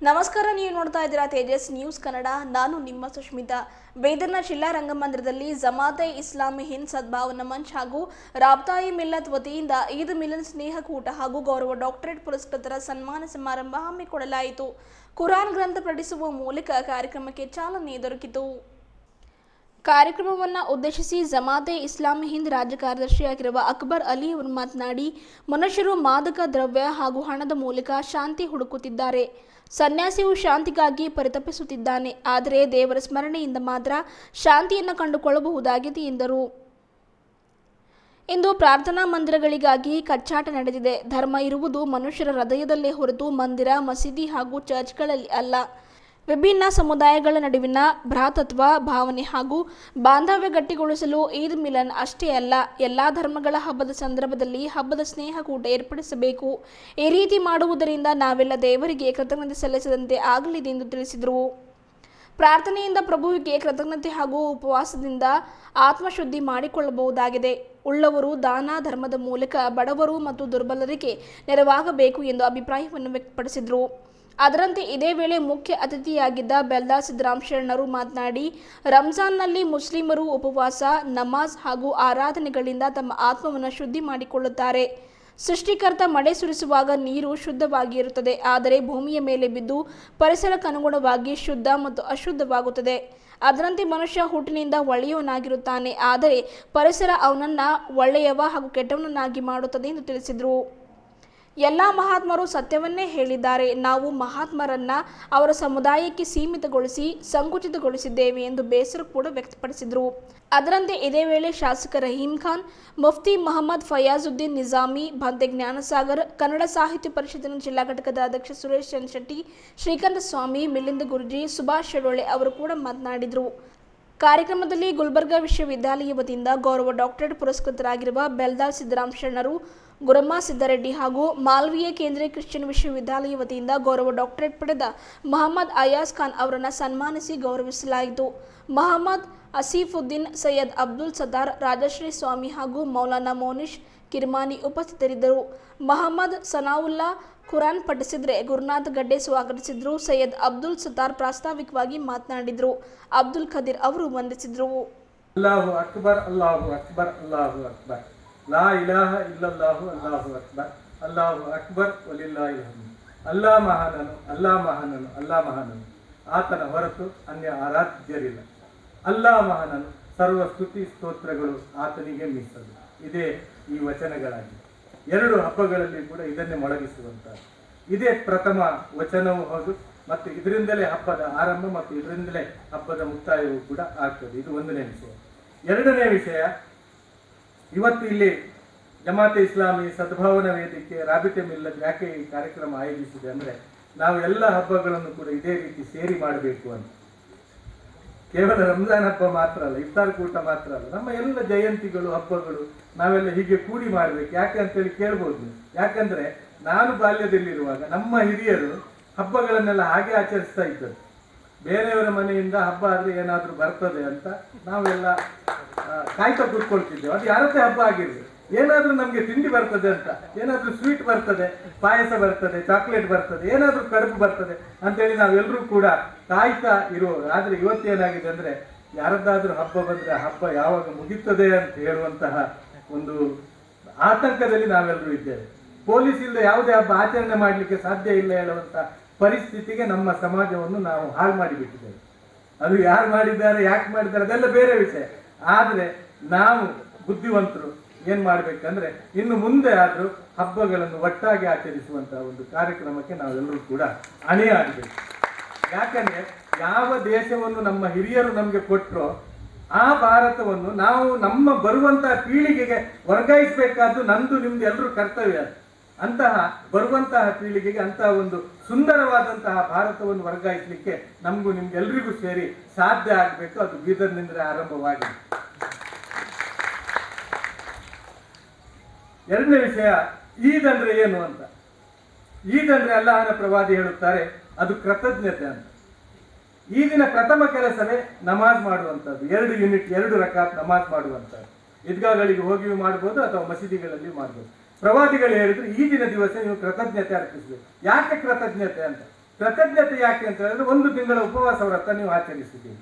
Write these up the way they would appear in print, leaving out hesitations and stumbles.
ನಮಸ್ಕಾರ, ನೀವು ನೋಡ್ತಾ ಇದ್ದೀರಾ ತೇಜಸ್ ನ್ಯೂಸ್ ಕನ್ನಡ. ನಾನು ನಿಮ್ಮ ಸುಷ್ಮಿತಾ. ಬೇದರ್ನ ಜಿಲ್ಲಾ ರಂಗಮಂದಿರದಲ್ಲಿ ಜಮಾತೆ ಇಸ್ಲಾಮಿ ಹಿಂದ್ ಸದ್ಭಾವನಾ ಮಂಚ್ ಹಾಗೂ ರಾಬ್ತಾಯಿ ಮಿಲ್ಲತ್ ವತಿಯಿಂದ ಈದ್ ಮಿಲನ್ ಸ್ನೇಹಕೂಟ ಹಾಗೂ ಗೌರವ ಡಾಕ್ಟರೇಟ್ ಪುರಸ್ಕೃತರ ಸನ್ಮಾನ ಸಮಾರಂಭ ಹಮ್ಮಿಕೊಳ್ಳಲಾಯಿತು. ಕುರಾನ್ ಗ್ರಂಥ ಪಠಿಸುವ ಮೂಲಕ ಕಾರ್ಯಕ್ರಮಕ್ಕೆ ಚಾಲನೆ ದೊರಕಿತು. ಕಾರ್ಯಕ್ರಮವನ್ನು ಉದ್ದೇಶಿಸಿ ಜಮಾತೆ ಇಸ್ಲಾಮಿ ಹಿಂದ್ ರಾಜ್ಯ ಕಾರ್ಯದರ್ಶಿಯಾಗಿರುವ ಅಕ್ಬರ್ ಅಲಿ ಅವರು ಮಾತನಾಡಿ, ಮನುಷ್ಯರು ಮಾದಕ ದ್ರವ್ಯ ಹಾಗೂ ಹಣದ ಮೂಲಕ ಶಾಂತಿ ಹುಡುಕುತ್ತಿದ್ದಾರೆ. ಸನ್ಯಾಸಿಯು ಶಾಂತಿಗಾಗಿ ಪರಿತಪಿಸುತ್ತಿದ್ದಾನೆ. ಆದರೆ ದೇವರ ಸ್ಮರಣೆಯಿಂದ ಮಾತ್ರ ಶಾಂತಿಯನ್ನು ಕಂಡುಕೊಳ್ಳಬಹುದಾಗಿದೆ ಎಂದರು. ಇಂದು ಪ್ರಾರ್ಥನಾ ಮಂದಿರಗಳಿಗಾಗಿ ಕಚ್ಚಾಟ ನಡೆದಿದೆ. ಧರ್ಮ ಇರುವುದು ಮನುಷ್ಯರ ಹೃದಯದಲ್ಲೇ ಹೊರತು ಮಂದಿರ, ಮಸೀದಿ ಹಾಗೂ ಚರ್ಚ್ಗಳಲ್ಲಿ ಅಲ್ಲ. ವಿಭಿನ್ನ ಸಮುದಾಯಗಳ ನಡುವಿನ ಭ್ರಾತೃತ್ವ ಭಾವನೆ ಹಾಗೂ ಬಾಂಧವ್ಯ ಗಟ್ಟಿಗೊಳಿಸಲು ಈದ್ ಮಿಲನ್ ಅಷ್ಟೇ ಅಲ್ಲ, ಎಲ್ಲ ಧರ್ಮಗಳ ಹಬ್ಬದ ಸಂದರ್ಭದಲ್ಲಿ ಹಬ್ಬದ ಸ್ನೇಹಕೂಟ ಏರ್ಪಡಿಸಬೇಕು. ಈ ರೀತಿ ಮಾಡುವುದರಿಂದ ನಾವೆಲ್ಲ ದೇವರಿಗೆ ಕೃತಜ್ಞತೆ ಸಲ್ಲಿಸಿದಂತೆ ಆಗಲಿದೆ ಎಂದು ತಿಳಿಸಿದರು. ಪ್ರಾರ್ಥನೆಯಿಂದ ಪ್ರಭುವಿಗೆ ಕೃತಜ್ಞತೆ ಹಾಗೂ ಉಪವಾಸದಿಂದ ಆತ್ಮಶುದ್ಧಿ ಮಾಡಿಕೊಳ್ಳಬಹುದಾಗಿದೆ. ಉಳ್ಳವರು ದಾನ ಧರ್ಮದ ಮೂಲಕ ಬಡವರು ಮತ್ತು ದುರ್ಬಲರಿಗೆ ನೆರವಾಗಬೇಕು ಎಂದು ಅಭಿಪ್ರಾಯವನ್ನು ವ್ಯಕ್ತಪಡಿಸಿದರು. ಅದರಂತೆ ಇದೇ ವೇಳೆ ಮುಖ್ಯ ಅತಿಥಿಯಾಗಿದ್ದ ಬೆಲ್ದಾರ್ ಸಿದ್ದರಾಮ್ ಶರಣರು ಮಾತನಾಡಿ, ರಂಜಾನ್ನಲ್ಲಿ ಮುಸ್ಲಿಮರು ಉಪವಾಸ, ನಮಾಜ್ ಹಾಗೂ ಆರಾಧನೆಗಳಿಂದ ತಮ್ಮ ಆತ್ಮವನ್ನು ಶುದ್ಧಿ ಮಾಡಿಕೊಳ್ಳುತ್ತಾರೆ. ಸೃಷ್ಟಿಕರ್ತ ಮಳೆ ಸುರಿಸುವಾಗ ನೀರು ಶುದ್ಧವಾಗಿರುತ್ತದೆ, ಆದರೆ ಭೂಮಿಯ ಮೇಲೆ ಬಿದ್ದು ಪರಿಸರಕ್ಕನುಗುಣವಾಗಿ ಶುದ್ಧ ಮತ್ತು ಅಶುದ್ಧವಾಗುತ್ತದೆ. ಅದರಂತೆ ಮನುಷ್ಯ ಹುಟ್ಟಿನಿಂದ ಒಳ್ಳೆಯವನಾಗಿರುತ್ತಾನೆ, ಆದರೆ ಪರಿಸರ ಅವನನ್ನು ಒಳ್ಳೆಯವ ಹಾಗೂ ಕೆಟ್ಟವನನ್ನಾಗಿ ಮಾಡುತ್ತದೆ ಎಂದು ತಿಳಿಸಿದರು. ಎಲ್ಲ ಮಹಾತ್ಮರು ಸತ್ಯವನ್ನೇ ಹೇಳಿದ್ದಾರೆ. ನಾವು ಮಹಾತ್ಮರನ್ನ ಅವರ ಸಮುದಾಯಕ್ಕೆ ಸೀಮಿತಗೊಳಿಸಿ ಸಂಕುಚಿತಗೊಳಿಸಿದ್ದೇವೆ ಎಂದು ಬೇಸರ ಕೂಡ ವ್ಯಕ್ತಪಡಿಸಿದರು. ಅದರಂತೆ ಇದೇ ವೇಳೆ ಶಾಸಕ ರಹೀಂ ಖಾನ್, ಮುಫ್ತಿ ಮೊಹಮ್ಮದ್ ಫಯಾಜುದ್ದೀನ್ ನಿಜಾಮಿ, ಭಂತೆ ಜ್ಞಾನಸಾಗರ್, ಕನ್ನಡ ಸಾಹಿತ್ಯ ಪರಿಷತ್ತಿನ ಜಿಲ್ಲಾ ಘಟಕದ ಅಧ್ಯಕ್ಷ ಸುರೇಶ್ ಚಂದ್ರ ಶೆಟ್ಟಿ, ಶ್ರೀಕಂಠ ಸ್ವಾಮಿ, ಮಿಲಿಂದ ಗುರುಜಿ, ಸುಭಾಷ್ ಶೆಡೋಳೆ ಅವರು ಕೂಡ ಮಾತನಾಡಿದರು. ಕಾರ್ಯಕ್ರಮದಲ್ಲಿ ಗುಲ್ಬರ್ಗಾ ವಿಶ್ವವಿದ್ಯಾಲಯ ವತಿಯಿಂದ ಗೌರವ ಡಾಕ್ಟರೇಟ್ ಪುರಸ್ಕೃತರಾಗಿರುವ ಬೆಲ್ದಾರ್ ಸಿದ್ದರಾಮ್ ಶರಣರು, ಗುರಮ್ಮ ಸಿದ್ದರೆಡ್ಡಿ ಹಾಗೂ ಮಾಲ್ವೀಯ ಕೇಂದ್ರೀಯ ಕ್ರಿಶ್ಚಿಯನ್ ವಿಶ್ವವಿದ್ಯಾಲಯ ವತಿಯಿಂದ ಗೌರವ ಡಾಕ್ಟರೇಟ್ ಪಡೆದ ಮೊಹಮ್ಮದ್ ಅಯಾಜ್ ಖಾನ್ ಅವರನ್ನು ಸನ್ಮಾನಿಸಿ ಗೌರವಿಸಲಾಯಿತು. ಮೊಹಮ್ಮದ್ ಅಸೀಫುದ್ದೀನ್, ಸೈಯದ್ ಅಬ್ದುಲ್ ಸತ್ತಾರ್, ರಾಜಶ್ರೀ ಸ್ವಾಮಿ ಹಾಗೂ ಮೌಲಾನಾ ಮೋನಿಶ್ ಕಿರ್ಮಾನಿ ಉಪಸ್ಥಿತರಿದ್ದರು. ಮೊಹಮ್ಮದ್ ಸನಾವುಲ್ಲಾ ಕುರಾನ್ ಪಠಿಸಿದರೆ ಗುರುನಾಥ್ ಗಡ್ಡೆ ಸ್ವಾಗತಿಸಿದರು. ಸೈಯದ್ ಅಬ್ದುಲ್ ಸತ್ತಾರ್ ಪ್ರಾಸ್ತಾವಿಕವಾಗಿ ಮಾತನಾಡಿದರು. ಅಬ್ದುಲ್ ಖದೀರ್ ಅವರು ವಂದಿಸಿದರು. ಅಲ್ಲಾಹು ಅಕ್ಬರ್, ಅಲ್ಲಾಹು ಅಕ್ಬರ್, ಅಲ್ಲಾಹು ಅಕ್ಬರ್, ಲಾ ಇಲಾಹ ಇಲ್ಲಲ್ಲಾಹು, ಅಲ್ಲಾಹು ಅಕ್ಬರ್, ಅಲ್ಲಾಹು ಅಕ್ಬರ್, ವಲಿಲ್ಲಾಹಿಲ್ ಹಮ್ದ್. ಅಲ್ಲಾ ಮಹಾನನು, ಅಲ್ಲಾ ಮಹಾನನು, ಅಲ್ಲಾ ಮಹಾನನು, ಆತನ ಹೊರತು ಅನ್ಯ ಆರಾಧ್ಯರಿಲ್ಲ. ಅಲ್ಲಾ ಮಹಾನನು, ಸರ್ವ ಸ್ತುತಿ ಸ್ತೋತ್ರಗಳು ಆತನಿಗೆ ಮೀಸಲು. ಇದೇ ಈ ವಚನಗಳಾಗಿ ಎರಡು ಹಬ್ಬಗಳಲ್ಲಿ ಕೂಡ ಇದನ್ನೇ ಮೊಳಗಿಸುವಂತಹ ಇದೇ ಪ್ರಥಮ ವಚನವೂ ಹೌದು, ಮತ್ತು ಇದರಿಂದಲೇ ಹಬ್ಬದ ಆರಂಭ ಮತ್ತು ಇದರಿಂದಲೇ ಹಬ್ಬದ ಮುಕ್ತಾಯವೂ ಕೂಡ ಆಗ್ತದೆ. ಇದು ಒಂದನೇ ವಿಷಯ. ಎರಡನೇ ವಿಷಯ, ಇವತ್ತು ಇಲ್ಲಿ ಜಮಾತೆ ಇಸ್ಲಾಮಿ ಸದ್ಭಾವನಾ ವೇದಿಕೆ ರಾಬಿತೆ ಮಿಲ್ಲತ್ ಯಾಕೆ ಈ ಕಾರ್ಯಕ್ರಮ ಆಯೋಜಿಸಿದೆ ಅಂದರೆ, ನಾವು ಎಲ್ಲ ಹಬ್ಬಗಳನ್ನು ಕೂಡ ಇದೇ ರೀತಿ ಸೇರಿ ಮಾಡಬೇಕು ಅಂತ. ಕೇವಲ ರಂಜಾನ್ ಹಬ್ಬ ಮಾತ್ರ ಅಲ್ಲ, ಇಫ್ತಾರ್ ಕೂಟ ಮಾತ್ರ ಅಲ್ಲ, ನಮ್ಮ ಎಲ್ಲ ಜಯಂತಿಗಳು ಹಬ್ಬಗಳು ನಾವೆಲ್ಲ ಹೀಗೆ ಕೂಡಿ ಮಾಡಬೇಕು. ಯಾಕೆ ಅಂತೇಳಿ ಕೇಳ್ಬೋದು. ಯಾಕಂದ್ರೆ ನಾನು ಬಾಲ್ಯದಲ್ಲಿರುವಾಗ ನಮ್ಮ ಹಿರಿಯರು ಹಬ್ಬಗಳನ್ನೆಲ್ಲ ಹಾಗೆ ಆಚರಿಸ್ತಾ ಇದ್ದರು. ಬೇರೆಯವರ ಮನೆಯಿಂದ ಹಬ್ಬ ಆದರೆ ಏನಾದರೂ ಬರ್ತದೆ ಅಂತ ನಾವೆಲ್ಲ ಕಾಯ್ತಾ ಕೂತ್ಕೊಳ್ತಿದ್ದೆವು. ಅದು ಯಾರದ್ದೇ ಹಬ್ಬ ಆಗಿರಲಿ, ಏನಾದರೂ ನಮಗೆ ತಿಂಡಿ ಬರ್ತದೆ ಅಂತ, ಏನಾದರೂ ಸ್ವೀಟ್ ಬರ್ತದೆ, ಪಾಯಸ ಬರ್ತದೆ, ಚಾಕ್ಲೇಟ್ ಬರ್ತದೆ, ಏನಾದರೂ ಕಡುಬು ಬರ್ತದೆ ಅಂತೇಳಿ ನಾವೆಲ್ಲರೂ ಕೂಡ ಕಾಯ್ತಾ ಇರುವವರು. ಆದರೆ ಇವತ್ತೇನಾಗಿದೆ ಅಂದರೆ, ಯಾರದ್ದಾದ್ರೂ ಹಬ್ಬ ಬಂದರೆ ಹಬ್ಬ ಯಾವಾಗ ಮುಗಿಯುತ್ತದೆ ಅಂತ ಹೇಳುವಂತಹ ಒಂದು ಆತಂಕದಲ್ಲಿ ನಾವೆಲ್ಲರೂ ಇದ್ದೇವೆ. ಪೊಲೀಸ್ ಇಲ್ಲದೆ ಯಾವುದೇ ಹಬ್ಬ ಆಚರಣೆ ಮಾಡಲಿಕ್ಕೆ ಸಾಧ್ಯ ಇಲ್ಲ ಹೇಳುವಂಥ ಪರಿಸ್ಥಿತಿಗೆ ನಮ್ಮ ಸಮಾಜವನ್ನು ನಾವು ಹಾಳು ಮಾಡಿಬಿಟ್ಟಿದ್ದೇವೆ. ಅದು ಯಾರು ಮಾಡಿದ್ದಾರೆ, ಯಾಕೆ ಮಾಡಿದ್ದಾರೆ ಅದೆಲ್ಲ ಬೇರೆ ವಿಷಯ. ಆದರೆ ನಾವು ಬುದ್ಧಿವಂತರು ಏನು ಮಾಡಬೇಕಂದ್ರೆ, ಇನ್ನು ಮುಂದೆ ಆದರೂ ಹಬ್ಬಗಳನ್ನು ಒಟ್ಟಾಗಿ ಆಚರಿಸುವಂತಹ ಒಂದು ಕಾರ್ಯಕ್ರಮಕ್ಕೆ ನಾವೆಲ್ಲರೂ ಕೂಡ ಅಣಿಯಾಗಬೇಕು. ಯಾಕಂದ್ರೆ ಯಾವ ದೇಶವನ್ನು ನಮ್ಮ ಹಿರಿಯರು ನಮಗೆ ಕೊಟ್ಟರೋ ಆ ಭಾರತವನ್ನು ನಾವು ನಮ್ಮ ಬರುವಂತಹ ಪೀಳಿಗೆಗೆ ವರ್ಗಾಯಿಸಬೇಕಾದ್ದು ನಂದು ನಿಮ್ದು ಎಲ್ಲರೂ ಕರ್ತವ್ಯ. ಅಂತಹ ಬರುವಂತಹ ಪೀಳಿಗೆಗೆ ಅಂತಹ ಒಂದು ಸುಂದರವಾದಂತಹ ಭಾರತವನ್ನು ವರ್ಗಾಯಿಸಲಿಕ್ಕೆ ನಮಗೂ ನಿಮ್ಗೆಲ್ರಿಗೂ ಸೇರಿ ಸಾಧ್ಯ ಆಗಬೇಕು. ಅದು ಬೀದರ್ನಿಂದ ಆರಂಭವಾಗಿದೆ. ಎರಡನೇ ವಿಷಯ, ಈದ್ ಅಂದ್ರೆ ಏನು ಅಂತ. ಈದ್ ಅಂದ್ರೆ ಅಲ್ಲಾಹನ ಪ್ರವಾದಿ ಹೇಳುತ್ತಾರೆ, ಅದು ಕೃತಜ್ಞತೆ ಅಂತ. ಈದಿನ ಪ್ರಥಮ ಕೆಲಸವೇ ನಮಾಜ್ ಮಾಡುವಂಥದ್ದು. 2 ಯೂನಿಟ್ 2 ರಕಾತ್ ನಮಾಜ್ ಮಾಡುವಂಥದ್ದು. ಈದ್ಗಾಗಳಿಗೆ ಹೋಗಿಯೂ ಮಾಡ್ಬೋದು ಅಥವಾ ಮಸೀದಿಗಳಲ್ಲಿ ಮಾಡ್ಬೋದು. ಪ್ರವಾದಿಗಳು ಹೇಳಿದ್ರು ಈ ದಿನ ದಿವಸ ನೀವು ಕೃತಜ್ಞತೆ ಅರ್ಪಿಸಬೇಕು. ಯಾಕೆ ಕೃತಜ್ಞತೆ ಅಂತ? ಕೃತಜ್ಞತೆ ಯಾಕೆ ಅಂತ ಹೇಳಿದ್ರೆ 1 ತಿಂಗಳ ಉಪವಾಸ ವ್ರತ ನೀವು ಆಚರಿಸಿದ್ದೀರಿ.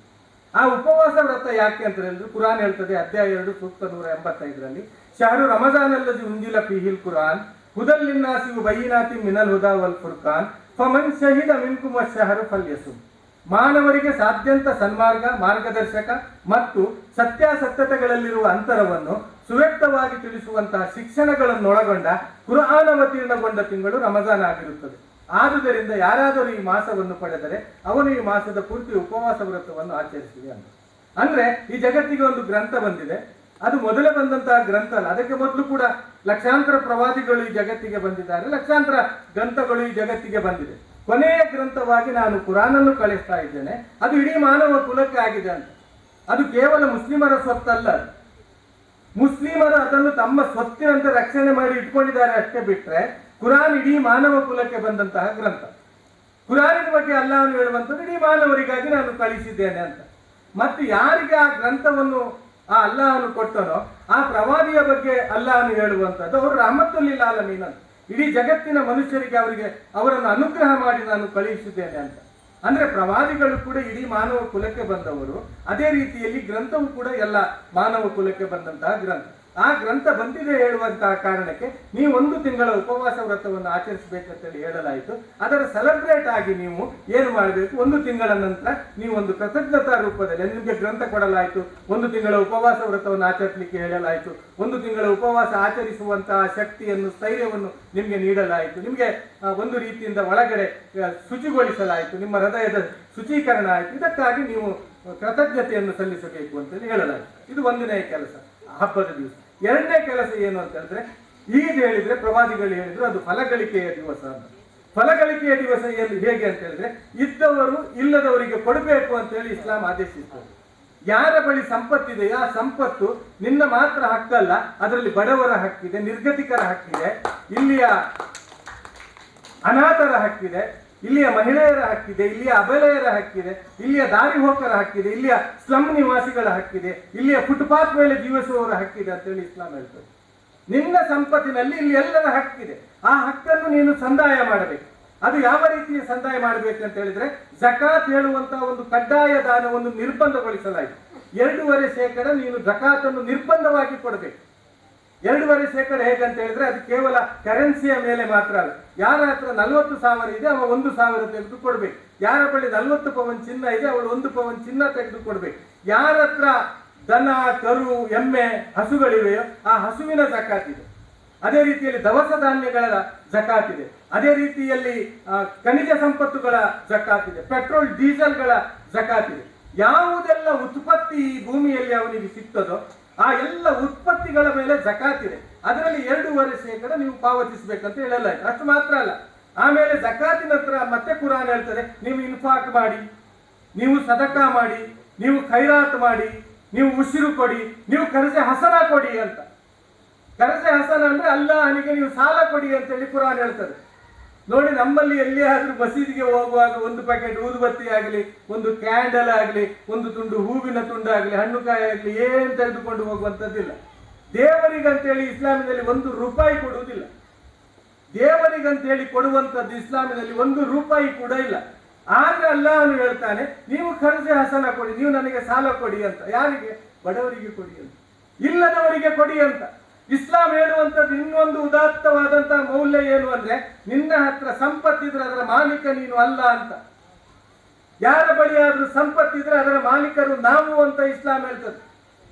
ಆ ಉಪವಾಸ ವ್ರತ ಯಾಕೆ ಅಂತ ಹೇಳಿದ್ರೆ ಕುರಾನ್ ಹೇಳ್ತದೆ, ಅಧ್ಯಾಯ 2 ಸೂಕ್ತ 185ರಲ್ಲಿ, ಶಹರು ರಮಜಾನಲ್ಲದಿ ಉಂಜಿಲ ಫೀಹಿಲ್ ಕುರಾನ್ ಹುದಲ್ ಲಿನ್ನಾಸಿ ಬಯ್ಯಿನಾತಿ ಮಿನಲ್ ಹುದಾ ವಲ್ ಫುರ್ಕಾನ್ ಫಮನ್ ಶಹಿದ ಮಿನ್ಕುಂ ಅಶ್ಶಹರು ಫಲ್ಯಸುಮ್. ಮಾನವರಿಗೆ ಸಾಧ್ಯಂತ ಸನ್ಮಾರ್ಗ, ಮಾರ್ಗದರ್ಶಕ ಮತ್ತು ಸತ್ಯಾಸತ್ಯತೆಗಳಲ್ಲಿರುವ ಅಂತರವನ್ನು ಸುವ್ಯಕ್ತವಾಗಿ ತಿಳಿಸುವಂತಹ ಶಿಕ್ಷಣಗಳನ್ನೊಳಗೊಂಡ ಕುರ್ಆನ್ ಅವತೀರ್ಣಗೊಂಡ ತಿಂಗಳು ರಮಜಾನ್ ಆಗಿರುತ್ತದೆ. ಆದುದರಿಂದ ಯಾರಾದರೂ ಈ ಮಾಸವನ್ನು ಪಡೆದರೆ ಅವನು ಈ ಮಾಸದ ಪೂರ್ತಿ ಉಪವಾಸ ವ್ರತವನ್ನು ಆಚರಿಸಿದೆ ಅಂತ. ಅಂದ್ರೆ ಈ ಜಗತ್ತಿಗೆ ಒಂದು ಗ್ರಂಥ ಬಂದಿದೆ, ಅದು ಮೊದಲೇ ಬಂದಂತಹ ಗ್ರಂಥ ಅಲ್ಲ. ಅದಕ್ಕೆ ಮೊದಲು ಕೂಡ ಲಕ್ಷಾಂತರ ಪ್ರವಾದಿಗಳು ಈ ಜಗತ್ತಿಗೆ ಬಂದಿದ್ದಾರೆ, ಲಕ್ಷಾಂತರ ಗ್ರಂಥಗಳು ಈ ಜಗತ್ತಿಗೆ ಬಂದಿದೆ. ಕೊನೆಯ ಗ್ರಂಥವಾಗಿ ನಾನು ಕುರಾನನ್ನು ಕಳಿಸ್ತಾ ಇದ್ದೇನೆ, ಅದು ಇಡೀ ಮಾನವ ಕುಲಕ್ಕೆ ಆಗಿದೆ ಅಂತ. ಅದು ಕೇವಲ ಮುಸ್ಲಿಮರ ಸ್ವತ್ತಲ್ಲ, ಮುಸ್ಲಿಮರು ಅದನ್ನು ತಮ್ಮ ಸ್ವತ್ತಿನಂತೆ ರಕ್ಷಣೆ ಮಾಡಿ ಇಟ್ಕೊಂಡಿದ್ದಾರೆ ಅಷ್ಟೇ ಬಿಟ್ರೆ ಕುರಾನ್ ಇಡೀ ಮಾನವ ಕುಲಕ್ಕೆ ಬಂದಂತಹ ಗ್ರಂಥ. ಕುರಾನಿನ ಬಗ್ಗೆ ಅಲ್ಲಾಹನು ಹೇಳುವಂಥದ್ದು ಇಡೀ ಮಾನವರಿಗಾಗಿ ನಾನು ಕಳಿಸಿದ್ದೇನೆ ಅಂತ. ಮತ್ತು ಯಾರಿಗೆ ಆ ಗ್ರಂಥವನ್ನು ಆ ಅಲ್ಲಾಹನು ಕೊಟ್ಟನೋ ಆ ಪ್ರವಾದಿಯ ಬಗ್ಗೆ ಅಲ್ಲಾಹನು ಹೇಳುವಂಥದ್ದು ಅವರು ರಹಮತುಲ್ಲಿಲ್ ಆಲಮೀನ್ ಅಂತ. ಇಡೀ ಜಗತ್ತಿನ ಮನುಷ್ಯರಿಗೆ ಅವರನ್ನು ಅನುಗ್ರಹ ಮಾಡಿ ನಾನು ಕಳುಹಿಸಿದ್ದೇನೆ ಅಂತ. ಅಂದ್ರೆ ಪ್ರವಾದಿಗಳು ಕೂಡ ಇಡೀ ಮಾನವ ಕುಲಕ್ಕೆ ಬಂದವರು, ಅದೇ ರೀತಿಯಲ್ಲಿ ಗ್ರಂಥವು ಕೂಡ ಎಲ್ಲ ಮಾನವ ಕುಲಕ್ಕೆ ಬಂದಂತಹ ಗ್ರಂಥ. ಆ ಗ್ರಂಥ ಬಂದಿದೆ ಹೇಳುವಂತಹ ಕಾರಣಕ್ಕೆ ನೀವು 1 ತಿಂಗಳ ಉಪವಾಸ ವ್ರತವನ್ನು ಆಚರಿಸಬೇಕಂತೇಳಿ ಹೇಳಲಾಯಿತು. ಅದರ ಸೆಲೆಬ್ರೇಟ್ ಆಗಿ ನೀವು ಏನು ಮಾಡಬೇಕು, 1 ತಿಂಗಳ ನಂತರ ನೀವು ಒಂದು ಕೃತಜ್ಞತಾ ರೂಪದಲ್ಲಿ ನಿಮಗೆ ಗ್ರಂಥ ಕೊಡಲಾಯಿತು, 1 ತಿಂಗಳ ಉಪವಾಸ ವ್ರತವನ್ನು ಆಚರಿಸಲಿಕ್ಕೆ ಹೇಳಲಾಯಿತು, 1 ತಿಂಗಳ ಉಪವಾಸ ಆಚರಿಸುವಂತಹ ಶಕ್ತಿಯನ್ನು, ಸ್ಥೈರ್ಯವನ್ನು ನಿಮಗೆ ನೀಡಲಾಯಿತು, ನಿಮಗೆ ಒಂದು ರೀತಿಯಿಂದ ಒಳಗಡೆ ಶುಚಿಗೊಳಿಸಲಾಯಿತು, ನಿಮ್ಮ ಹೃದಯದ ಶುಚೀಕರಣ ಆಯಿತು. ಇದಕ್ಕಾಗಿ ನೀವು ಕೃತಜ್ಞತೆಯನ್ನು ಸಲ್ಲಿಸಬೇಕು ಅಂತೇಳಿ ಹೇಳಲಾಯಿತು. ಇದು 1ನೇ ಕೆಲಸ ಹಬ್ಬದ ದಿವಸ. 2ನೇ ಕೆಲಸ ಏನು ಅಂತ ಹೇಳಿದ್ರೆ, ಈದ್ ಹೇಳಿದ್ರೆ ಪ್ರವಾದಿಗಳು ಹೇಳಿದ್ರು ಅದು ಫಲಗಳಿಕೆಯ ದಿವಸ ಅಂತ. ಫಲಗಳಿಕೆಯ ದಿವಸ ಹೇಗೆ ಅಂತ ಹೇಳಿದ್ರೆ ಇದ್ದವರು ಇಲ್ಲದವರಿಗೆ ಕೊಡಬೇಕು ಅಂತ ಹೇಳಿ ಇಸ್ಲಾಂ ಆದೇಶಿಸ್ತದೆ. ಯಾರ ಬಳಿ ಸಂಪತ್ತಿದೆಯೋ ಆ ಸಂಪತ್ತು ನಿನ್ನ ಮಾತ್ರ ಹಕ್ಕಲ್ಲ, ಅದರಲ್ಲಿ ಬಡವರ ಹಕ್ಕಿದೆ, ನಿರ್ಗತಿಕರ ಹಕ್ಕಿದೆ, ಇಲ್ಲಿಯ ಅನಾಥರ ಹಕ್ಕಿದೆ, ಇಲ್ಲಿಯ ಮಹಿಳೆಯರ ಹಕ್ಕಿದೆ, ಇಲ್ಲಿಯ ಅಬಲೆಯರ ಹಕ್ಕಿದೆ, ಇಲ್ಲಿಯ ದಾರಿ ಹೋಕರ ಹಕ್ಕಿದೆ, ಇಲ್ಲಿಯ ಸ್ಲಮ್ ನಿವಾಸಿಗಳ ಹಕ್ಕಿದೆ, ಇಲ್ಲಿಯ ಫುಟ್ಪಾತ್ ಮೇಲೆ ಜೀವಿಸುವವರ ಹಕ್ಕಿದೆ ಅಂತೇಳಿ ಇಸ್ಲಾಂ ಹೇಳ್ತದೆ. ನಿನ್ನ ಸಂಪತ್ತಿನಲ್ಲಿ ಇಲ್ಲಿ ಎಲ್ಲರ ಹಕ್ಕಿದೆ. ಆ ಹಕ್ಕನ್ನು ನೀನು ಸಂದಾಯ ಮಾಡಬೇಕು. ಅದು ಯಾವ ರೀತಿಯ ಸಂದಾಯ ಮಾಡಬೇಕು ಅಂತ ಹೇಳಿದ್ರೆ ಜಕಾತ್ ಹೇಳುವಂತಹ ಒಂದು ಕಡ್ಡಾಯ ದಾನವನ್ನು ನಿರ್ಬಂಧಗೊಳಿಸಲಾಯಿತು. 2.5% ನೀನು ಜಕಾತನ್ನು ನಿರ್ಬಂಧವಾಗಿ ಕೊಡಬೇಕು. 2.5% ಹೇಗಂತ ಹೇಳಿದ್ರೆ ಅದು ಕೇವಲ ಕರೆನ್ಸಿಯ ಮೇಲೆ ಮಾತ್ರ ಅಲ್ಲ. ಯಾರ ಹತ್ರ 40,000 ಇದೆ ಅವ 1,000 ತೆಗೆದು ಕೊಡ್ಬೇಕು. ಯಾರ ಬಳಿ 40 ಪವನ್ ಚಿನ್ನ ಇದೆ ಅವಳು 1 ಪವನ್ ಚಿನ್ನ ತೆಗೆದು ಕೊಡ್ಬೇಕು. ಯಾರ ಹತ್ರ ದನ, ಕರು, ಎಮ್ಮೆ, ಹಸುಗಳಿವೆಯೋ ಆ ಹಸುವಿನ ಜಕಾತ್ ಇದೆ. ಅದೇ ರೀತಿಯಲ್ಲಿ ದವಸ ಧಾನ್ಯಗಳ ಜಕಾತ್ ಇದೆ. ಅದೇ ರೀತಿಯಲ್ಲಿ ಖನಿಜ ಸಂಪತ್ತುಗಳ ಜಕಾತ್ ಇದೆ. ಪೆಟ್ರೋಲ್ ಡೀಸೆಲ್ಗಳ ಜಕಾತ್ ಇದೆ. ಯಾವುದೆಲ್ಲ ಉತ್ಪತ್ತಿ ಈ ಭೂಮಿಯಲ್ಲಿ ಅವನಿಗೆ ಸಿಗ್ತದೋ ಆ ಎಲ್ಲ ಉತ್ಪತ್ತಿಗಳ ಮೇಲೆ ಜಕಾತ್ ಇದೆ. ಅದರಲ್ಲಿ 2.5% ನೀವು ಪಾವತಿಸಬೇಕಂತ ಹೇಳಲಾಯಿತು. ಅಷ್ಟು ಮಾತ್ರ ಅಲ್ಲ, ಆಮೇಲೆ ಜಕಾತಿನ ಹತ್ರ ಮತ್ತೆ ಕುರಾನ್ ಹೇಳ್ತದೆ ನೀವು ಇನ್ಫಾಕ್ ಮಾಡಿ, ನೀವು ಸದಕಾ ಮಾಡಿ, ನೀವು ಖೈರಾತ್ ಮಾಡಿ, ನೀವು ಉಸಿರು ಕೊಡಿ, ನೀವು ಕರ್ಜೆ ಹಸನ ಕೊಡಿ ಅಂತ. ಕರ್ಜೆ ಹಸನ ಅಂದ್ರೆ ಅಲ್ಲಾಹನಿಗೆ ನೀವು ಸಾಲ ಕೊಡಿ ಅಂತೇಳಿ ಕುರಾನ್ ಹೇಳ್ತದೆ. ನೋಡಿ, ನಮ್ಮಲ್ಲಿ ಎಲ್ಲಿಯಾದ್ರೂ ಮಸೀದಿಗೆ ಹೋಗುವಾಗ 1 ಪ್ಯಾಕೆಟ್ ಊದುಬತ್ತಿ ಆಗಲಿ, ಒಂದು ಕ್ಯಾಂಡಲ್ ಆಗಲಿ, ಒಂದು ತುಂಡು ಹೂವಿನ ತುಂಡಾಗಲಿ, ಹಣ್ಣುಕಾಯಿ ಆಗಲಿ ಏನ್ ತೆಗೆದುಕೊಂಡು ಹೋಗುವಂಥದ್ದಿಲ್ಲ. ದೇವರಿಗಂತೇಳಿ ಇಸ್ಲಾಮಿನಲ್ಲಿ 1 ರೂಪಾಯಿ ಕೊಡುವುದಿಲ್ಲ. ದೇವರಿಗಂತೇಳಿ ಕೊಡುವಂಥದ್ದು ಇಸ್ಲಾಮಿನಲ್ಲಿ 1 ರೂಪಾಯಿ ಕೂಡ ಇಲ್ಲ. ಆದ್ರೆ ಅಲ್ಲಾಹನು ಹೇಳ್ತಾನೆ ನೀವು ಖರ್ಜೆ ಹಸನ ಕೊಡಿ, ನೀವು ನನಗೆ ಸಾಲ ಕೊಡಿ ಅಂತ. ಯಾರಿಗೆ? ಬಡವರಿಗೆ ಕೊಡಿ ಅಂತ, ಇಲ್ಲದವರಿಗೆ ಕೊಡಿ ಅಂತ. ಇಸ್ಲಾಂ ಹೇಳುವಂಥದ್ದು ಇನ್ನೊಂದು ಉದಾತ್ತವಾದಂತಹ ಮೌಲ್ಯ ಏನು ಅಂದ್ರೆ ನಿನ್ನ ಹತ್ರ ಸಂಪತ್ತಿದ್ರೆ ಅದರ ಮಾಲೀಕ ನೀನು ಅಲ್ಲ ಅಂತ. ಯಾರ ಬಳಿಯಾದ್ರೂ ಸಂಪತ್ತಿದ್ರೆ ಅದರ ಮಾಲೀಕರು ನಾವು ಅಂತ ಇಸ್ಲಾಂ ಹೇಳ್ತದೆ.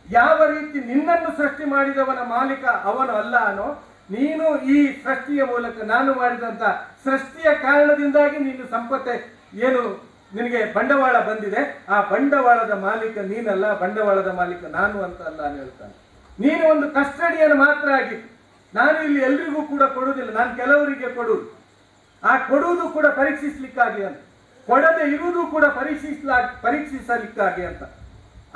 ಯಾವ ರೀತಿ ನಿನ್ನನ್ನು ಸೃಷ್ಟಿ ಮಾಡಿದವನ ಮಾಲೀಕ ಅವನು ಅಲ್ಲನೋ, ನೀನು ಈ ಸೃಷ್ಟಿಯ ಮೂಲಕ ನಾನು ಮಾಡಿದಂತ ಸೃಷ್ಟಿಯ ಕಾರಣದಿಂದಾಗಿ ನೀನು ಸಂಪತ್ತೆ ಏನು ನಿನಗೆ ಬಂಡವಾಳ ಬಂದಿದೆ, ಆ ಬಂಡವಾಳದ ಮಾಲೀಕ ನೀನಲ್ಲ, ಬಂಡವಾಳದ ಮಾಲೀಕ ನಾನು ಅಂತ ಅಲ್ಲ ಅಂತ ಹೇಳ್ತಾನೆ. ನೀನು ಒಂದು ಕಸ್ಟಡಿಯನ್ನು ಮಾತ್ರ ಆಗಿ, ನಾನು ಇಲ್ಲಿ ಎಲ್ರಿಗೂ ಕೂಡ ಕೊಡುವುದಿಲ್ಲ, ನಾನು ಕೆಲವರಿಗೆ ಕೊಡುವುದು. ಆ ಕೊಡುವುದು ಕೂಡ ಪರೀಕ್ಷಿಸ್ಲಿಕ್ಕಾಗಿ ಅಂತ, ಕೊಡದೆ ಇರುವುದು ಕೂಡ ಪರೀಕ್ಷಿಸಲಿಕ್ಕಾಗಿ ಅಂತ.